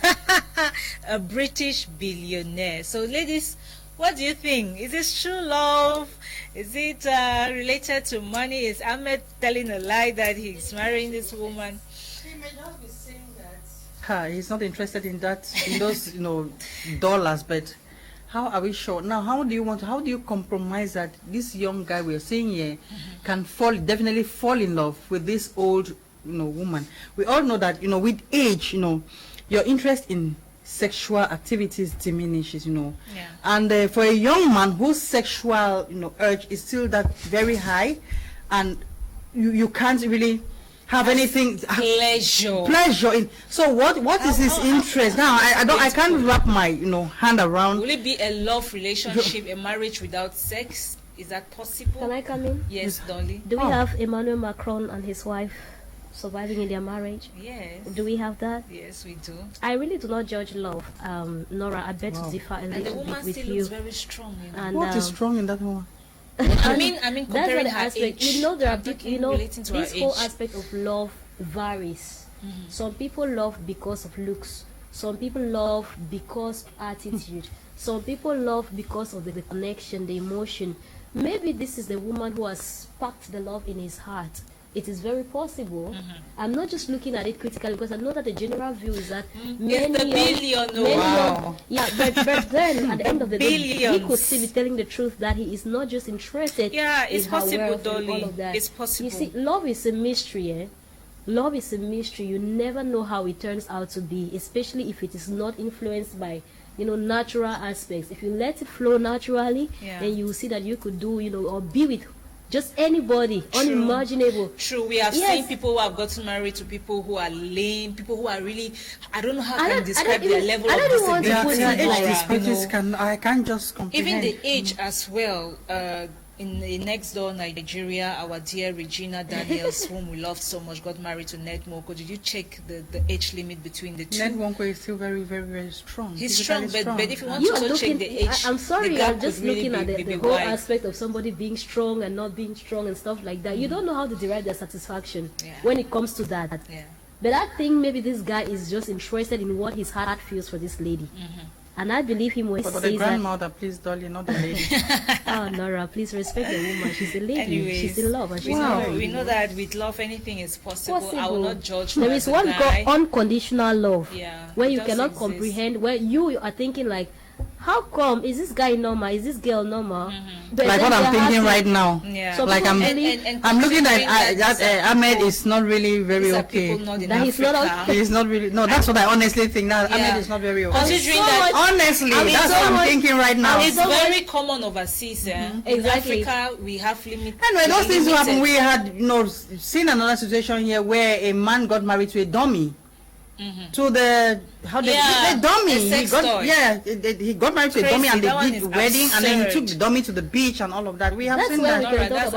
Speaker 1: a British billionaire. So ladies, what do you think? Is this true love? Is it related to money? Is Ahmed telling a lie that he's marrying this woman?
Speaker 3: He may not be saying that he's not interested in that, in those, dollars, but how are we sure? Now, how do you compromise that this young guy we're seeing here can definitely fall in love with this old, woman? We all know that, with age, your interest in sexual activities diminishes, Yeah. And for a young man whose sexual, urge is still that very high, and you can't really have anything pleasure in. So what is his interest now? I can't wrap my hand around.
Speaker 1: Will it be a love relationship, a marriage without sex? Is that possible?
Speaker 2: Can I come in?
Speaker 1: Yes, Dolly.
Speaker 2: Do we have Emmanuel Macron and his wife surviving in their marriage?
Speaker 1: Yes.
Speaker 2: Do we have that?
Speaker 1: Yes, we do.
Speaker 2: I really do not judge love. Nora, I bet to differ a little bit with you. And the woman still
Speaker 1: looks very strong.
Speaker 2: And,
Speaker 3: what is strong in that woman?
Speaker 1: I mean, comparing
Speaker 2: that's
Speaker 1: her
Speaker 2: aspect.
Speaker 1: age.
Speaker 2: There are people, this whole
Speaker 1: age.
Speaker 2: aspect of love varies. Some people love because of looks. Some people love because of attitude. Some people love because of the connection, the emotion. Maybe this is the woman who has sparked the love in his heart. It is very possible. I'm not just looking at it critically, because I know that the general view is that
Speaker 1: but
Speaker 2: then at the end of the day, he could still be telling the truth that he is not just interested.
Speaker 1: Yeah, it's
Speaker 2: in her
Speaker 1: possible,
Speaker 2: wealth and
Speaker 1: Dolly.
Speaker 2: all of that.
Speaker 1: It's possible.
Speaker 2: You see, love is a mystery. Love is a mystery. You never know how it turns out to be, especially if it is not influenced by natural aspects. If you let it flow naturally, then you will see that you could do or be with just anybody. True. Unimaginable.
Speaker 1: True. We have seen people who have gotten married to people who are lame, people who are really, I don't know how I can describe their level of disability.
Speaker 3: I can't just comprehend.
Speaker 1: Even the age as well. In the next door Nigeria, our dear Regina Daniels, whom we loved so much, got married to Ned Nwoko. Did you check the age limit between the two?
Speaker 3: Ned Nwoko is still very, very, very strong.
Speaker 1: He's strong, but if you want to also check the age,
Speaker 2: I'm sorry, I'm just
Speaker 1: really
Speaker 2: looking at the whole aspect of somebody being strong and not being strong and stuff like that. You don't know how to derive their satisfaction when it comes to that. Yeah. But I think maybe this guy is just interested in what his heart feels for this lady. And I believe him when he says
Speaker 3: the grandmother, please, Dolly, not the lady.
Speaker 2: Oh, Nora, please respect the woman. She's a lady.
Speaker 1: Anyways,
Speaker 2: she's in love. And she's
Speaker 1: we know that with love, anything is possible. I will not judge.
Speaker 2: There is one called unconditional love,
Speaker 1: where
Speaker 2: you cannot comprehend, where you are thinking like, how come? Is this guy normal? Is this girl normal?
Speaker 3: Like what I'm thinking right now.
Speaker 1: Yeah.
Speaker 2: So
Speaker 3: like I'm looking at that Ahmed is not really very okay.
Speaker 2: That he's not okay.
Speaker 3: He's not really. No, that's what I honestly think. That Ahmed is not very okay.
Speaker 1: Considering that,
Speaker 3: honestly, that's what I'm thinking right now.
Speaker 1: It's very common overseas.
Speaker 2: Exactly.
Speaker 1: In Africa, we have limited.
Speaker 3: Anyway, those things happen. We had, seen another situation here where a man got married to a dummy. To the dummy. He got married to a dummy and they did the wedding and then he took the dummy to the beach and all of that. We have seen that.
Speaker 1: That's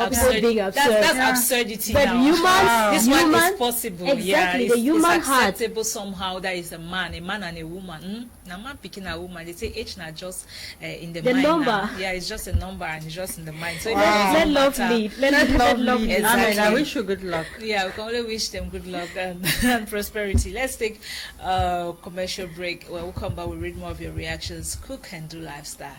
Speaker 1: absurdity.
Speaker 2: But
Speaker 1: now. This one is possible.
Speaker 2: Exactly, the human heart.
Speaker 1: It's acceptable somehow. That is a man and a woman. Now man picking a woman, they say age not just in the mind.
Speaker 2: Number.
Speaker 1: Now. Yeah, it's just a number and it's just in the mind. So
Speaker 2: let love lead. Let love lead.
Speaker 1: Exactly.
Speaker 3: I wish you good luck.
Speaker 1: Yeah, we can only wish them good luck and prosperity. Let's take a commercial break. When we come back, we'll read more of your reactions. Cook and do lifestyle.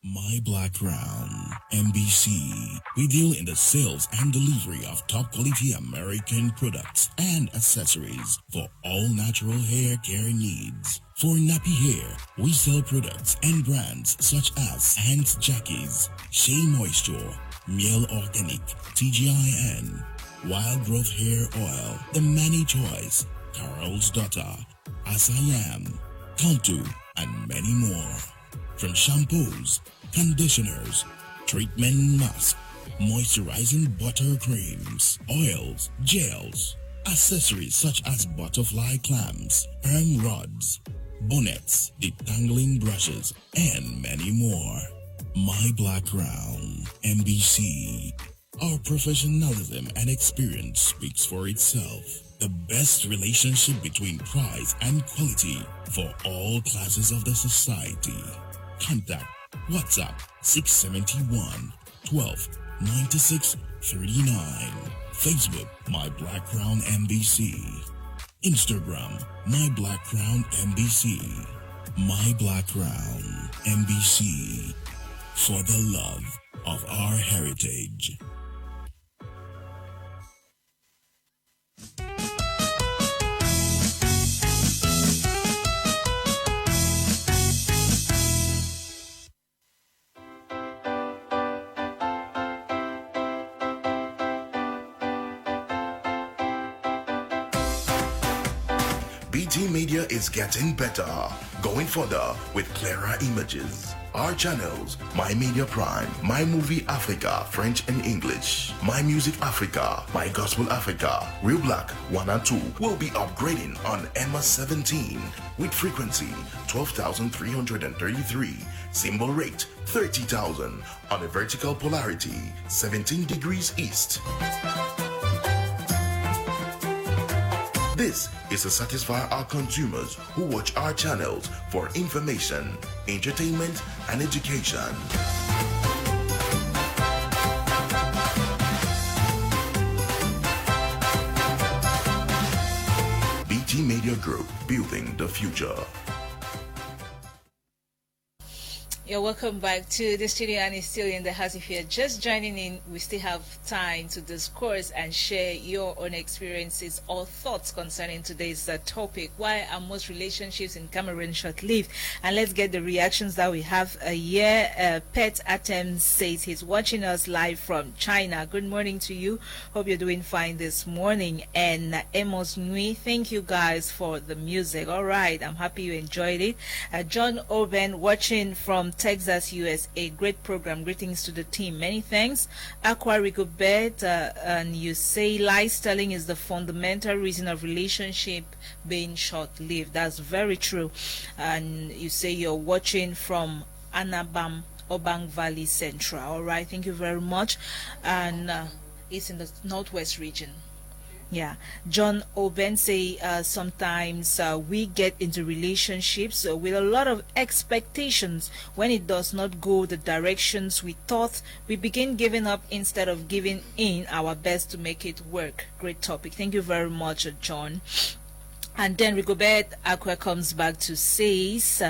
Speaker 5: My Black Crown, MBC. We deal in the sales and delivery of top quality American products and accessories for all natural hair care needs. For nappy hair, we sell products and brands such as Ants Jackies, Shea Moisture, Miel Organic, TGIN, Wild Growth Hair Oil, The Many Choice, Carol's Daughter, As I Am, Contour, and many more. From shampoos, conditioners, treatment masks, moisturizing butter creams, oils, gels, accessories such as butterfly clamps, perm rods, bonnets, detangling brushes, and many more. My Black Crown, MBC. Our professionalism and experience speaks for itself. The best relationship between price and quality for all classes of the society. Contact WhatsApp 671 12 96 39. Facebook My Black Crown MBC. Instagram My Black Crown MBC. My Black Crown MBC. For the love of our heritage.
Speaker 6: BT Media is getting better, going further with clearer images. Our channels, My Media Prime, My Movie Africa, French and English, My Music Africa, My Gospel Africa, Real Black 1 and 2 will be upgrading on EMA 17 with frequency 12,333, symbol rate 30,000 on a vertical polarity 17 degrees east. This is to satisfy our consumers who watch our channels for information, entertainment, and education. BT Media Group, building the future.
Speaker 1: You're welcome back to the studio, and it's still in the house. If you're just joining in, we still have time to discourse and share your own experiences or thoughts concerning today's topic. Why are most relationships in Cameroon short-lived? And let's get the reactions that we have here. Pet Atem says he's watching us live from China. Good morning to you. Hope you're doing fine this morning. And Amos Nui, thank you guys for the music. All right, I'm happy you enjoyed it. John Oben watching from Texas, USA. Great program. Greetings to the team. Many thanks. Aqua Rigobert, and you say lies telling is the fundamental reason of relationship being short-lived. That's very true. And you say you're watching from Anabam, Obang Valley Central. All right. Thank you very much. And it's in the Northwest region. Yeah, John Oben say sometimes we get into relationships with a lot of expectations. When it does not go the directions we thought, we begin giving up instead of giving in our best to make it work. Great topic. Thank you very much, John. And then Rigobert Aqua comes back to says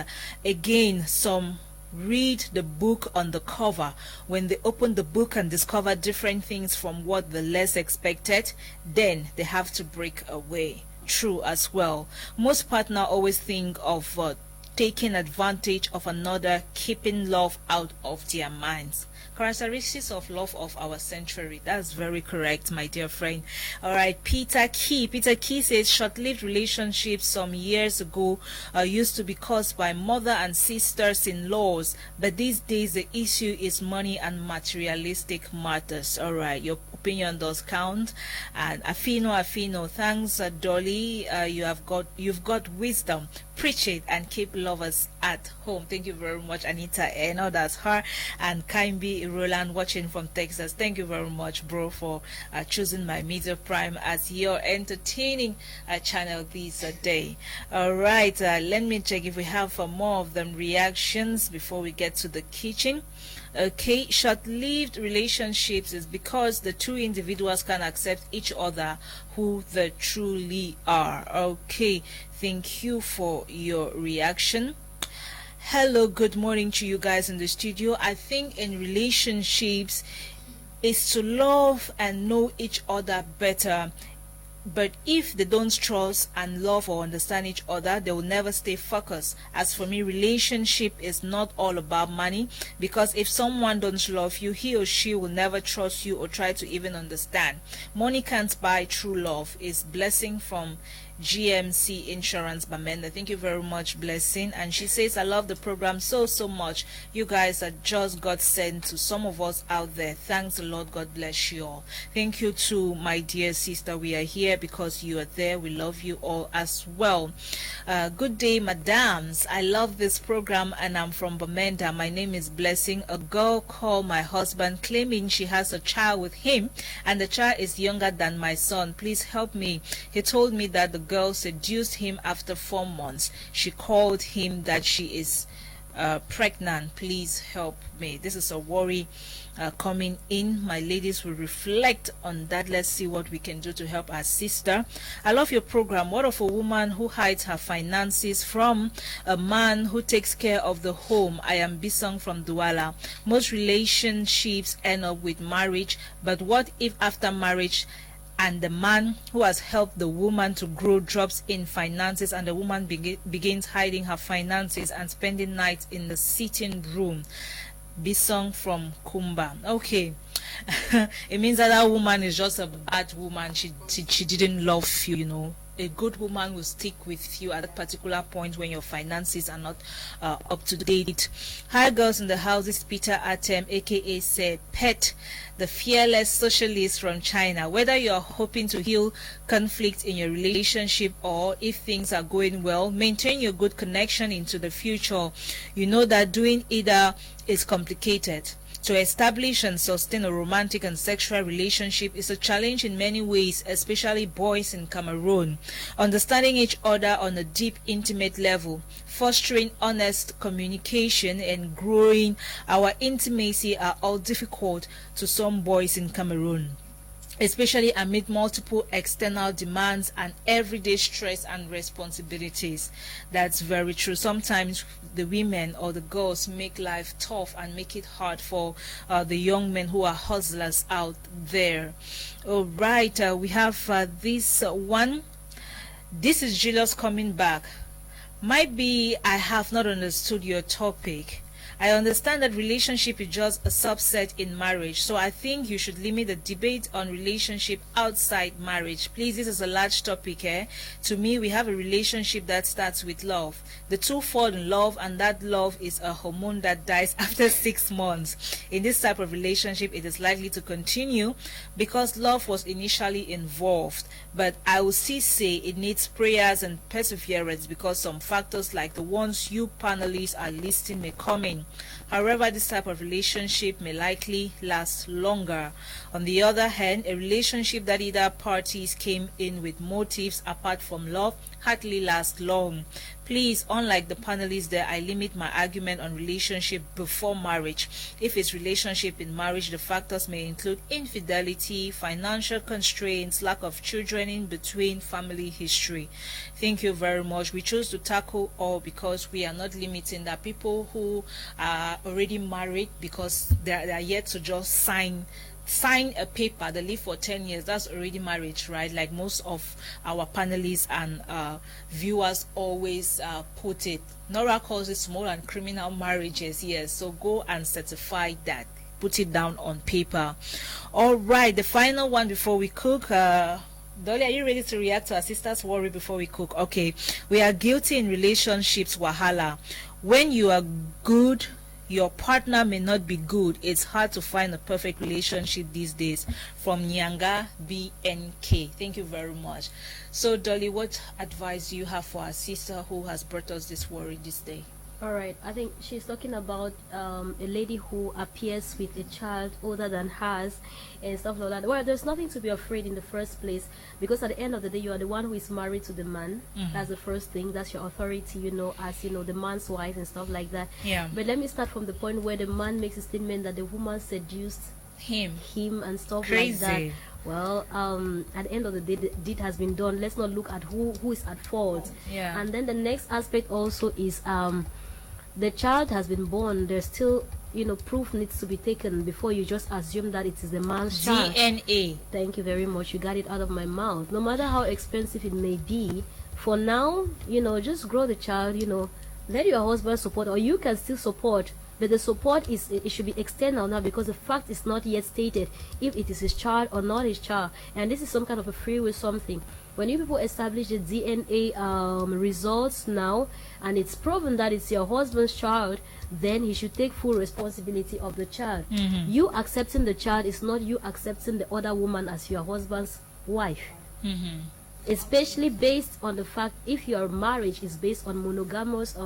Speaker 1: again, some read the book on the cover. When they open the book and discover different things from what the less expected, then they have to break away. True as well. Most partners always think of taking advantage of another, keeping love out of their minds. Characteristics of love of our century. That's very correct, my dear friend. All right, Peter Key. Peter Key says short-lived relationships some years ago used to be caused by mother and sisters-in-laws, but these days the issue is money and materialistic matters. All right, your opinion does count. And Afino, thanks, Dolly. You've got wisdom. Preach it and keep lovers at home. Thank you very much, Anita. I know that's her. And Kaimbi Roland watching from Texas. Thank you very much, bro, for choosing my Media Prime as your entertaining channel this day. All right, let me check if we have more of them reactions before we get to the kitchen. Okay, short-lived relationships is because the two individuals can accept each other who they truly are. Okay, thank you for your reaction. Hello, good morning to you guys in the studio. I think in relationships is to love and know each other better. But if they don't trust and love or understand each other, they will never stay focused. As for me, relationship is not all about money, because if someone don't love you, he or she will never trust you or try to even understand. Money can't buy true love. It's Blessing from GMC Insurance Bamenda. Thank you very much, Blessing. And she says, I love the program so much. You guys are just God sent to some of us out there. Thanks the Lord. God bless you all. Thank you to my dear sister. We are here because you are there. We love you all as well. Good day, madams. I love this program and I'm from Bamenda. My name is Blessing. A girl called my husband claiming she has a child with him and the child is younger than my son. Please help me. He told me that the girl seduced him after 4 months. She called him that she is pregnant. Please help me. This is a worry coming in. My ladies will reflect on that. Let's see what we can do to help our sister. I love your program. What of a woman who hides her finances from a man who takes care of the home? I am Bisong from Douala. Most relationships end up with marriage, but what if after marriage and the man who has helped the woman to grow drops in finances and the woman begins hiding her finances and spending nights in the sitting room? Bisong from Kumba. Okay. It means that woman is just a bad woman. She didn't love you, you know. A good woman will stick with you at that particular point when your finances are not up to date. Hi girls in the house, this is Peter Atem, aka Say Pet, the fearless socialist from China. Whether you're hoping to heal conflict in your relationship or if things are going well, maintain your good connection into the future. You know that doing either is complicated. To establish and sustain a romantic and sexual relationship is a challenge in many ways, especially boys in Cameroon. Understanding each other on a deep, intimate level, fostering honest communication, and growing our intimacy are all difficult to some boys in Cameroon, especially amid multiple external demands and everyday stress and responsibilities. That's very true. Sometimes the women or the girls make life tough and make it hard for the young men who are hustlers out there. All right, we have this one. This is Julius coming back. Might be I have not understood your topic. I understand that relationship is just a subset in marriage, so I think you should limit the debate on relationship outside marriage. Please, this is a large topic. To me, we have a relationship that starts with love. The two fall in love, and that love is a hormone that dies after 6 months. In this type of relationship, it is likely to continue because love was initially involved. But I will still say it needs prayers and perseverance because some factors like the ones you panelists are listing may come in. However, this type of relationship may likely last longer. On the other hand, a relationship that either parties came in with motives apart from love hardly lasts long. Please, unlike the panelists there, I limit my argument on relationship before marriage. If it's relationship in marriage, the factors may include infidelity, financial constraints, lack of children in between, family history. Thank you very much. We chose to tackle all because we are not limiting that people who are already married because they are yet to just sign a paper. They live for 10 years. That's already marriage, right? Like most of our panelists and viewers always put it. Nora calls it small and criminal marriages. Yes, so go and certify that. Put it down on paper. All right, the final one before we cook. Dolly, are you ready to react to our sister's worry before we cook? Okay. We are guilty in relationships, wahala. When you are good, your partner may not be good. It's hard to find a perfect relationship these days. From Nyanga BNK. Thank you very much. So, Dolly, what advice do you have for our sister who has brought us this worry this day?
Speaker 2: All right, I think she's talking about a lady who appears with a child older than hers and stuff like that. Well, there's nothing to be afraid in the first place, because at the end of the day, you are the one who is married to the man. That's the first thing. That's your authority, as the man's wife and stuff like that.
Speaker 1: Yeah.
Speaker 2: But let me start from the point where the man makes a statement that the woman seduced him and stuff like that. Well, at the end of the day, the deed has been done. Let's not look at who is at fault.
Speaker 1: Yeah.
Speaker 2: And then the next aspect also is the child has been born. There's still proof needs to be taken before you just assume that it is the man's child.
Speaker 1: DNA.
Speaker 2: Thank you very much. You got it out of my mouth. No matter how expensive it may be, for now, just grow the child. Let your husband support, or you can still support. But the support it should be external now, because the fact is not yet stated if it is his child or not his child, and this is some kind of a free will something. When you people establish the DNA results now, and it's proven that it's your husband's child, then he should take full responsibility of the child. You accepting the child is not you accepting the other woman as your husband's wife. Especially based on the fact if your marriage is based on monogamous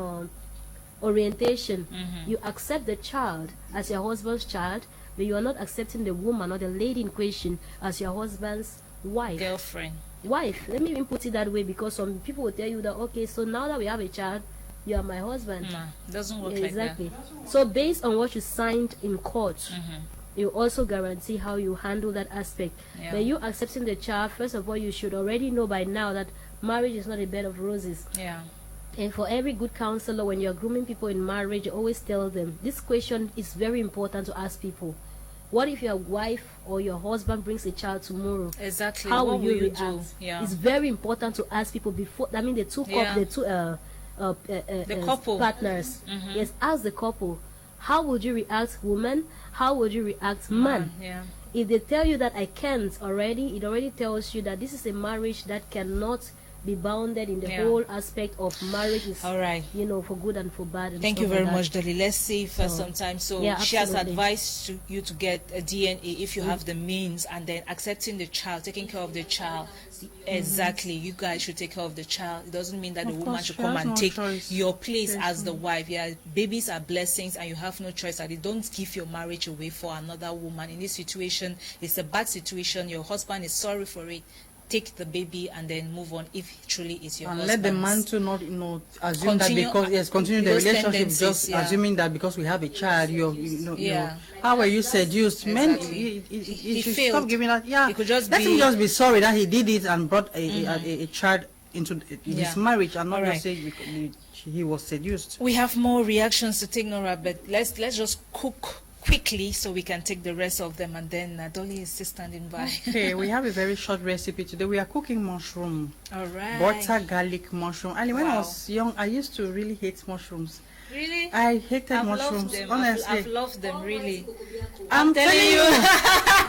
Speaker 2: orientation, you accept the child as your husband's child, but you are not accepting the woman or the lady in question as your husband's wife. Wife. Let me even put it that way, because some people will tell you that, okay, so now that we have a child, you are my husband.
Speaker 1: No, doesn't work
Speaker 2: exactly
Speaker 1: like that.
Speaker 2: So based on what you signed in court, you also guarantee how you handle that aspect. But you accepting the child, first of all, you should already know by now that marriage is not a bed of roses. And for every good counselor, when you're grooming people in marriage, you always tell them, this question is very important to ask people. What if your wife or your husband brings a child tomorrow?
Speaker 1: Exactly.
Speaker 2: How will you
Speaker 1: do?
Speaker 2: react?
Speaker 1: Yeah.
Speaker 2: It's very important to ask people before. I mean, the couple partners. Yes, ask the couple. How would you react, woman? How would you react, man? If they tell you that I can't already, it already tells you that this is a marriage that cannot be bounded in the whole aspect of marriage. Is,
Speaker 1: all right,
Speaker 2: for good and for bad. And
Speaker 1: thank you very much, Dolly. Let's see for some time. So she has advised you to get a DNA if you have the means, and then accepting the child, taking care of the child. Exactly, you guys should take care of the child. It doesn't mean that the woman should come and take your place as the wife. Babies are blessings, and you have no choice. And don't give your marriage away for another woman. In this situation, it's a bad situation. Your husband is sorry for it. Take the baby and then move on if truly is your husband.
Speaker 3: Let the man to not assume that because continue the relationship just assuming that because we have a child how were you seduced? Men he should stop giving that.
Speaker 1: It could just
Speaker 3: let him just be sorry that he did it and brought a child into his marriage, and not just say he was seduced.
Speaker 1: We have more reactions to take, Nora, but let's just cook quickly so we can take the rest of them, and then Dolly is still standing by.
Speaker 3: Okay, we have a very short recipe today. We are cooking mushroom.
Speaker 1: All right.
Speaker 3: Butter garlic mushroom. And when I was young, I used to really hate mushrooms.
Speaker 1: Really?
Speaker 3: I hated mushrooms. Honestly,
Speaker 1: I've loved them really.
Speaker 3: I'm telling you,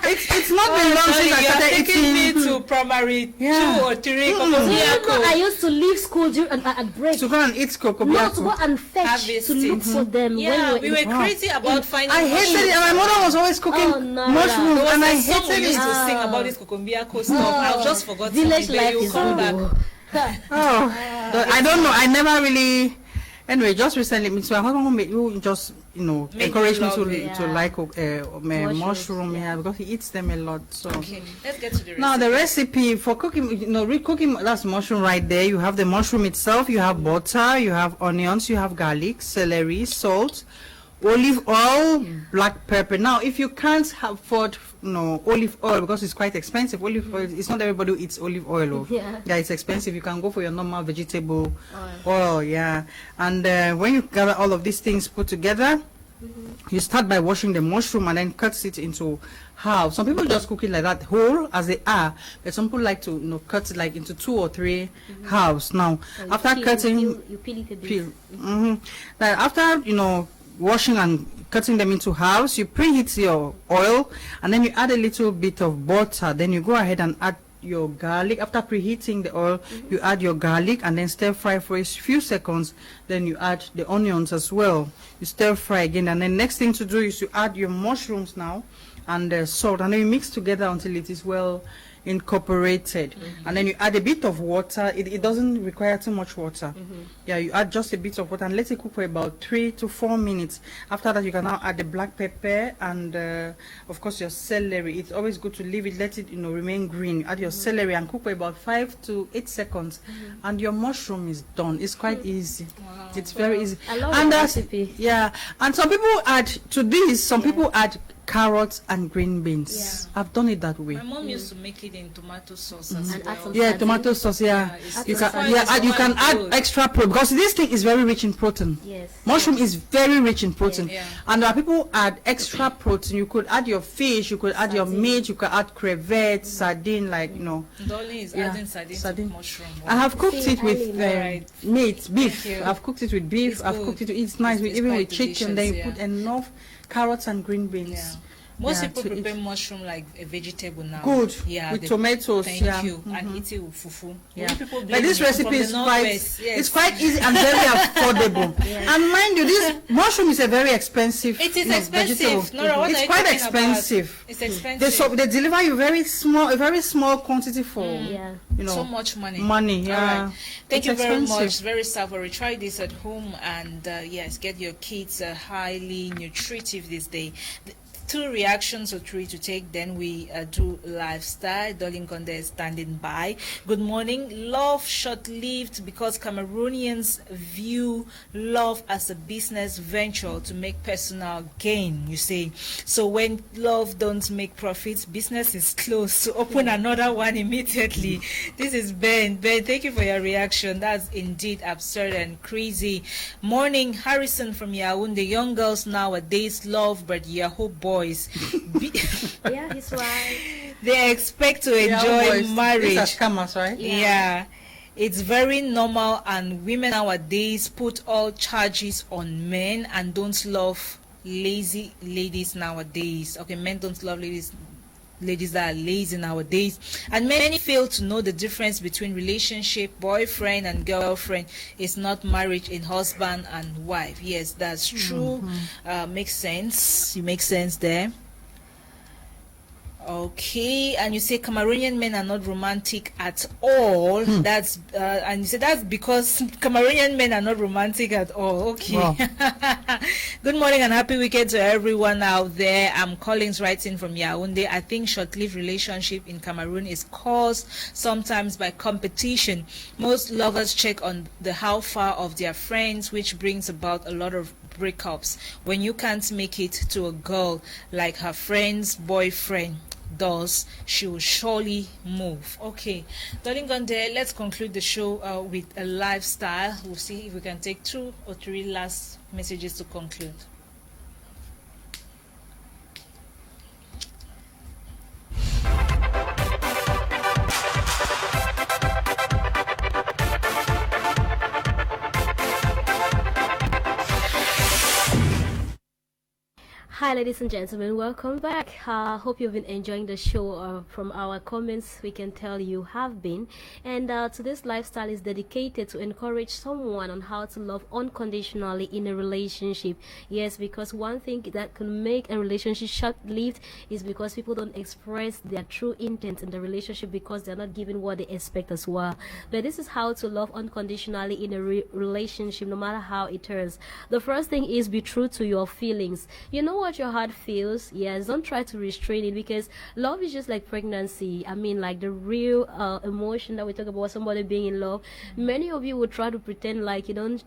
Speaker 3: it's not been long since I started eating.
Speaker 1: Me to primary 2 or 3.
Speaker 2: I used to leave school at break
Speaker 3: to go and eat cocobiako.
Speaker 2: Not to go and fetch to look for them.
Speaker 1: Yeah, we were crazy about finding.
Speaker 3: I hated it, and my mother was always cooking mushrooms, and I hated it.
Speaker 1: We used to sing about this cocobiako stuff. I've just forgotten.
Speaker 2: Village life is
Speaker 1: come back.
Speaker 3: I don't know. I never really Anyway, just recently, so my husband just encouraged me to like mushroom, because he eats them a lot. So
Speaker 1: okay, let's get to the recipe.
Speaker 3: Now the recipe for cooking, recooking, that's mushroom right there. You have the mushroom itself, you have butter, you have onions, you have garlic, celery, salt, olive oil, black pepper. Now, if you can't afford olive oil because it's quite expensive, olive oil, it's not everybody who eats olive oil. Yeah, it's expensive. You can go for your normal vegetable oil. Yeah, and when you gather all of these things put together, you start by washing the mushroom and then cut it into halves. Some people just cook it like that whole as they are, but some people like to cut it like into 2 or 3 halves. Now, after cutting,
Speaker 2: you peel it a bit.
Speaker 3: Like after washing and cutting them into halves, you preheat your oil and then you add a little bit of butter. Then you go ahead and add your garlic. After preheating the oil, you add your garlic and then stir fry for a few seconds. Then you add the onions as well. You stir fry again, and then next thing to do is you add your mushrooms now and salt, and then you mix together until it is well incorporated. And then you add a bit of water. It doesn't require too much water. Yeah, you add just a bit of water and let it cook for about 3 to 4 minutes. After that, you can now add the black pepper and of course your celery. It's always good to leave it, let it remain green. Add your celery and cook for about 5 to 8 seconds and your mushroom is done. It's quite easy. Wow. It's very easy.
Speaker 2: I love the recipe.
Speaker 3: Yeah, and some people add to this, some people add carrots and green beans. I've done it that way.
Speaker 1: My mom used to make it in tomato sauce as well.
Speaker 3: Yeah, tomato sauce. Yeah, you can add extra protein because this thing is very rich in protein. Yes, mushroom is very rich in protein. And there are people who add extra protein. You could add your fish, you could add your meat, you could add crevettes, sardine, like
Speaker 1: Dolly is adding sardine to mushroom.
Speaker 3: I have cooked it with meat, beef. I've cooked it with beef. I've cooked it. It's nice, even with chicken. Then you put enough carrots and green beans.
Speaker 1: Most people prepare mushroom like a vegetable now.
Speaker 3: Good. Yeah. With tomatoes.
Speaker 1: Thank you. And eat it with fufu.
Speaker 3: Yeah. But this recipe is it's quite easy and very affordable. And mind you, this mushroom is a very expensive.
Speaker 1: It is expensive.
Speaker 3: Nora, it's quite expensive.
Speaker 1: It's expensive.
Speaker 3: They deliver you a very small quantity for
Speaker 1: so much money.
Speaker 3: Yeah.
Speaker 1: Right. Thank you very much. Very savory. Try this at home and yes, get your kids highly nutritive this day. 2 reactions or 3 to take, then we do lifestyle. Dolly Ngonde is standing by. Good morning. Love short-lived because Cameroonians view love as a business venture to make personal gain, you say. So when love don't make profits, business is closed. So open another one immediately. This is Ben. Ben, thank you for your reaction. That's indeed absurd and crazy. Morning. Harrison from Yaoundé. Young girls nowadays love but Yahoo boys.
Speaker 2: Yeah, he's right.
Speaker 1: They expect to enjoy marriage.
Speaker 3: These are scammers, right?
Speaker 1: Yeah. It's very normal, and women nowadays put all charges on men and don't love lazy ladies nowadays. Okay, men don't love ladies that are lazy nowadays, and many fail to know the difference between relationship, boyfriend and girlfriend. It's not marriage in husband and wife. Yes, that's true. Makes sense. You make sense there. Okay, and you say Cameroonian men are not romantic at all. That's and you say that's because Cameroonian men are not romantic at all. Okay. Wow. Good morning and happy weekend to everyone out there. I'm Collins writing from Yaoundé. I think short-lived relationship in Cameroon is caused sometimes by competition. Most lovers check on the how far of their friends, which brings about a lot of breakups. When you can't make it to a girl like her friend's boyfriend does, she will surely move. Okay, Dolly Ngonde, let's conclude the show with a lifestyle. We'll see if we can take 2 or 3 last messages to conclude.
Speaker 2: Hi, Hi, ladies and gentlemen, welcome back. Hope you've been enjoying the show. From our comments, we can tell you have been. And today's lifestyle is dedicated to encourage someone on how to love unconditionally in a relationship. Yes, because one thing that can make a relationship short-lived is because people don't express their true intent in the relationship because they're not given what they expect as well. But this is how to love unconditionally in a relationship, no matter how it turns. The first thing is be true to your feelings. You know what your heart feels? Yes, don't try to restrain it, because love is just like pregnancy. I mean, like the real emotion that we talk about somebody being in love. Many of you would try to pretend like you don't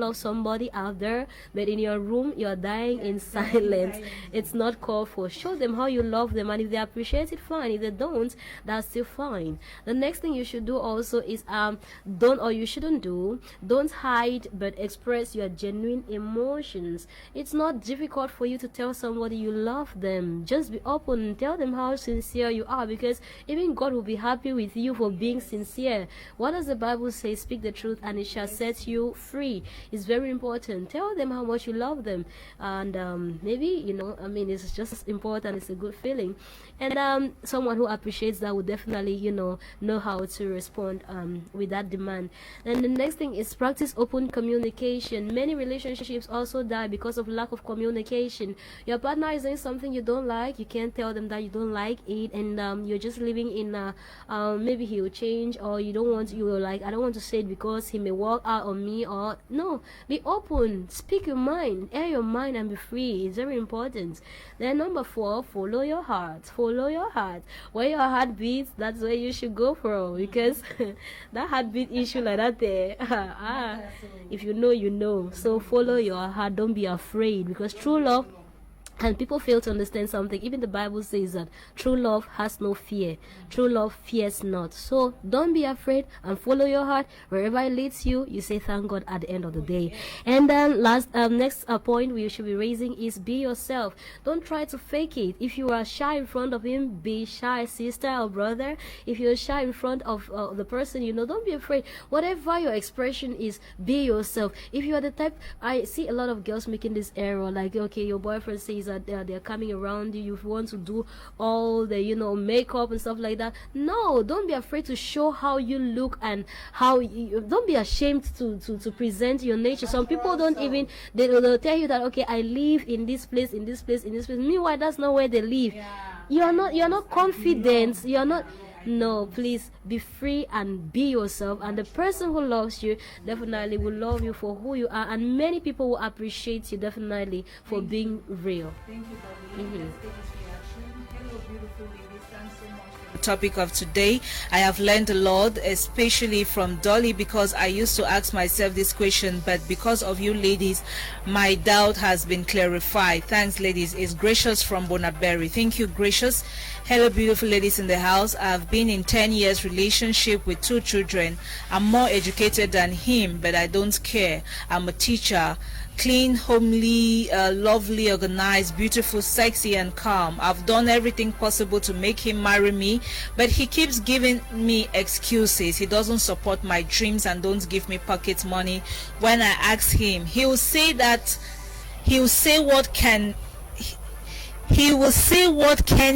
Speaker 2: love somebody out there, but in your room you're dying in silence. It's not called for. Show them how you love them, and if they appreciate it, fine. If they don't, that's still fine. The next thing you should do also is don't hide, but express your genuine emotions. It's not difficult for you to tell somebody you love them. Just be open and tell them how sincere you are, because even God will be happy with you for being sincere. What does the Bible say? Speak the truth and it shall set you free. It's very important. Tell them how much you love them, and maybe it's just important. It's a good feeling, and someone who appreciates that would definitely know how to respond with that demand. And the next thing is practice open communication. Many relationships also die because of lack of communication. Your partner is doing something you don't like, you can't tell them that you don't like it, and you're just living in maybe he will change, or I don't want to say it because he may walk out on me, or no, be open, speak your mind, air your mind, and be free. It's very important. Then number 4, follow your heart. Follow your heart. Where your heart beats, that's where you should go from, because that heartbeat issue like that there, if you know, you know. So follow your heart. Don't be afraid, because true love, and people fail to understand something. Even the Bible says that true love has no fear. True love fears not. So don't be afraid and follow your heart. Wherever it leads you, you say thank God at the end of the day. And then next point we should be raising is be yourself. Don't try to fake it. If you are shy in front of him, be shy, sister or brother. If you're shy in front of the person, don't be afraid. Whatever your expression is, be yourself. If you are the type, I see a lot of girls making this error, like, okay, your boyfriend says that they're coming around you, you want to do all the makeup and stuff like that. No, don't be afraid to show how you look, and how don't be ashamed to present your nature. Some people don't even, they'll tell you that, okay, I live in this place, in this place, in this place. Meanwhile, that's not where they live. You're not confident. You're not. No, please be free and be yourself, and the person who loves you definitely will love you for who you are, and many people will appreciate you definitely for being real.
Speaker 1: Thank you, Dolly. Let's take this reaction. Hello, beautiful ladies. Thanks so much for the topic of today. I have learned a lot, especially from Dolly, because I used to ask myself this question, but because of you ladies, my doubt has been clarified. Thanks, ladies. It's Gracious from Bonaberry. Thank you, Gracious. Hello, beautiful ladies in the house. I've been in 10 years relationship with 2 children. I'm more educated than him, but I don't care. I'm a teacher. Clean, homely, lovely, organized, beautiful, sexy, and calm. I've done everything possible to make him marry me, but he keeps giving me excuses. He doesn't support my dreams and don't give me pocket money. When I ask him, he will say what can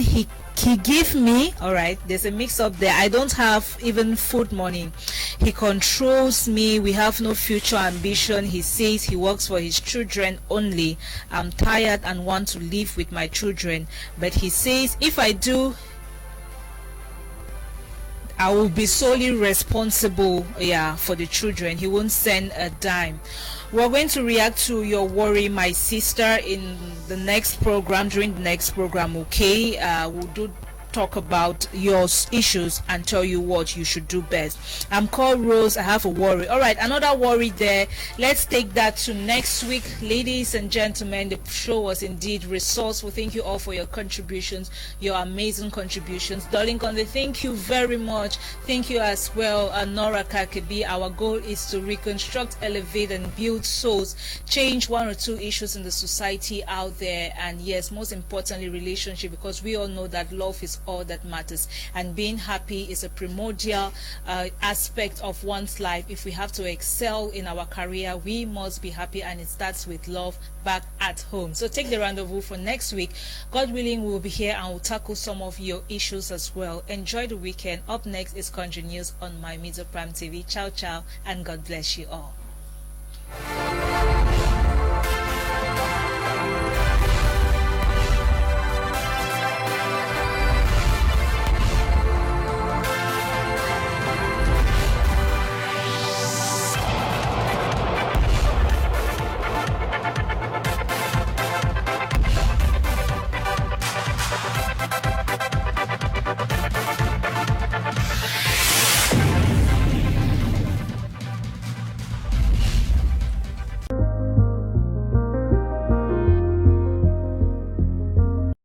Speaker 1: he give me. All right, there's a mix up there. I don't have even food money. He controls me. We have no future ambition. He says he works for his children only. I'm tired and want to live with my children, but he says if I do, I will be solely responsible for the children. He won't send a dime. We're going to react to your worry, my sister, in the next program, during the next program, okay? We'll talk about your issues and tell you what you should do best. I'm called Rose. I have a worry. All right, another worry there. Let's take that to next week. Ladies and gentlemen, the show was indeed resourceful. Thank you all for your contributions, your amazing contributions. Dolly Ngonde, thank you very much. Thank you as well, Nora Kebei. Our goal is to reconstruct, elevate, and build souls, change 1 or 2 issues in the society out there, and yes, most importantly, relationship, because we all know that love is That's all that matters. And being happy is a primordial aspect of one's life. If we have to excel in our career, we must be happy, and it starts with love back at home. So take the rendezvous for next week. God willing, we'll be here and we'll tackle some of your issues as well. Enjoy the weekend. Up next is Country News on My Media Prime TV. Ciao, ciao, and God bless you all.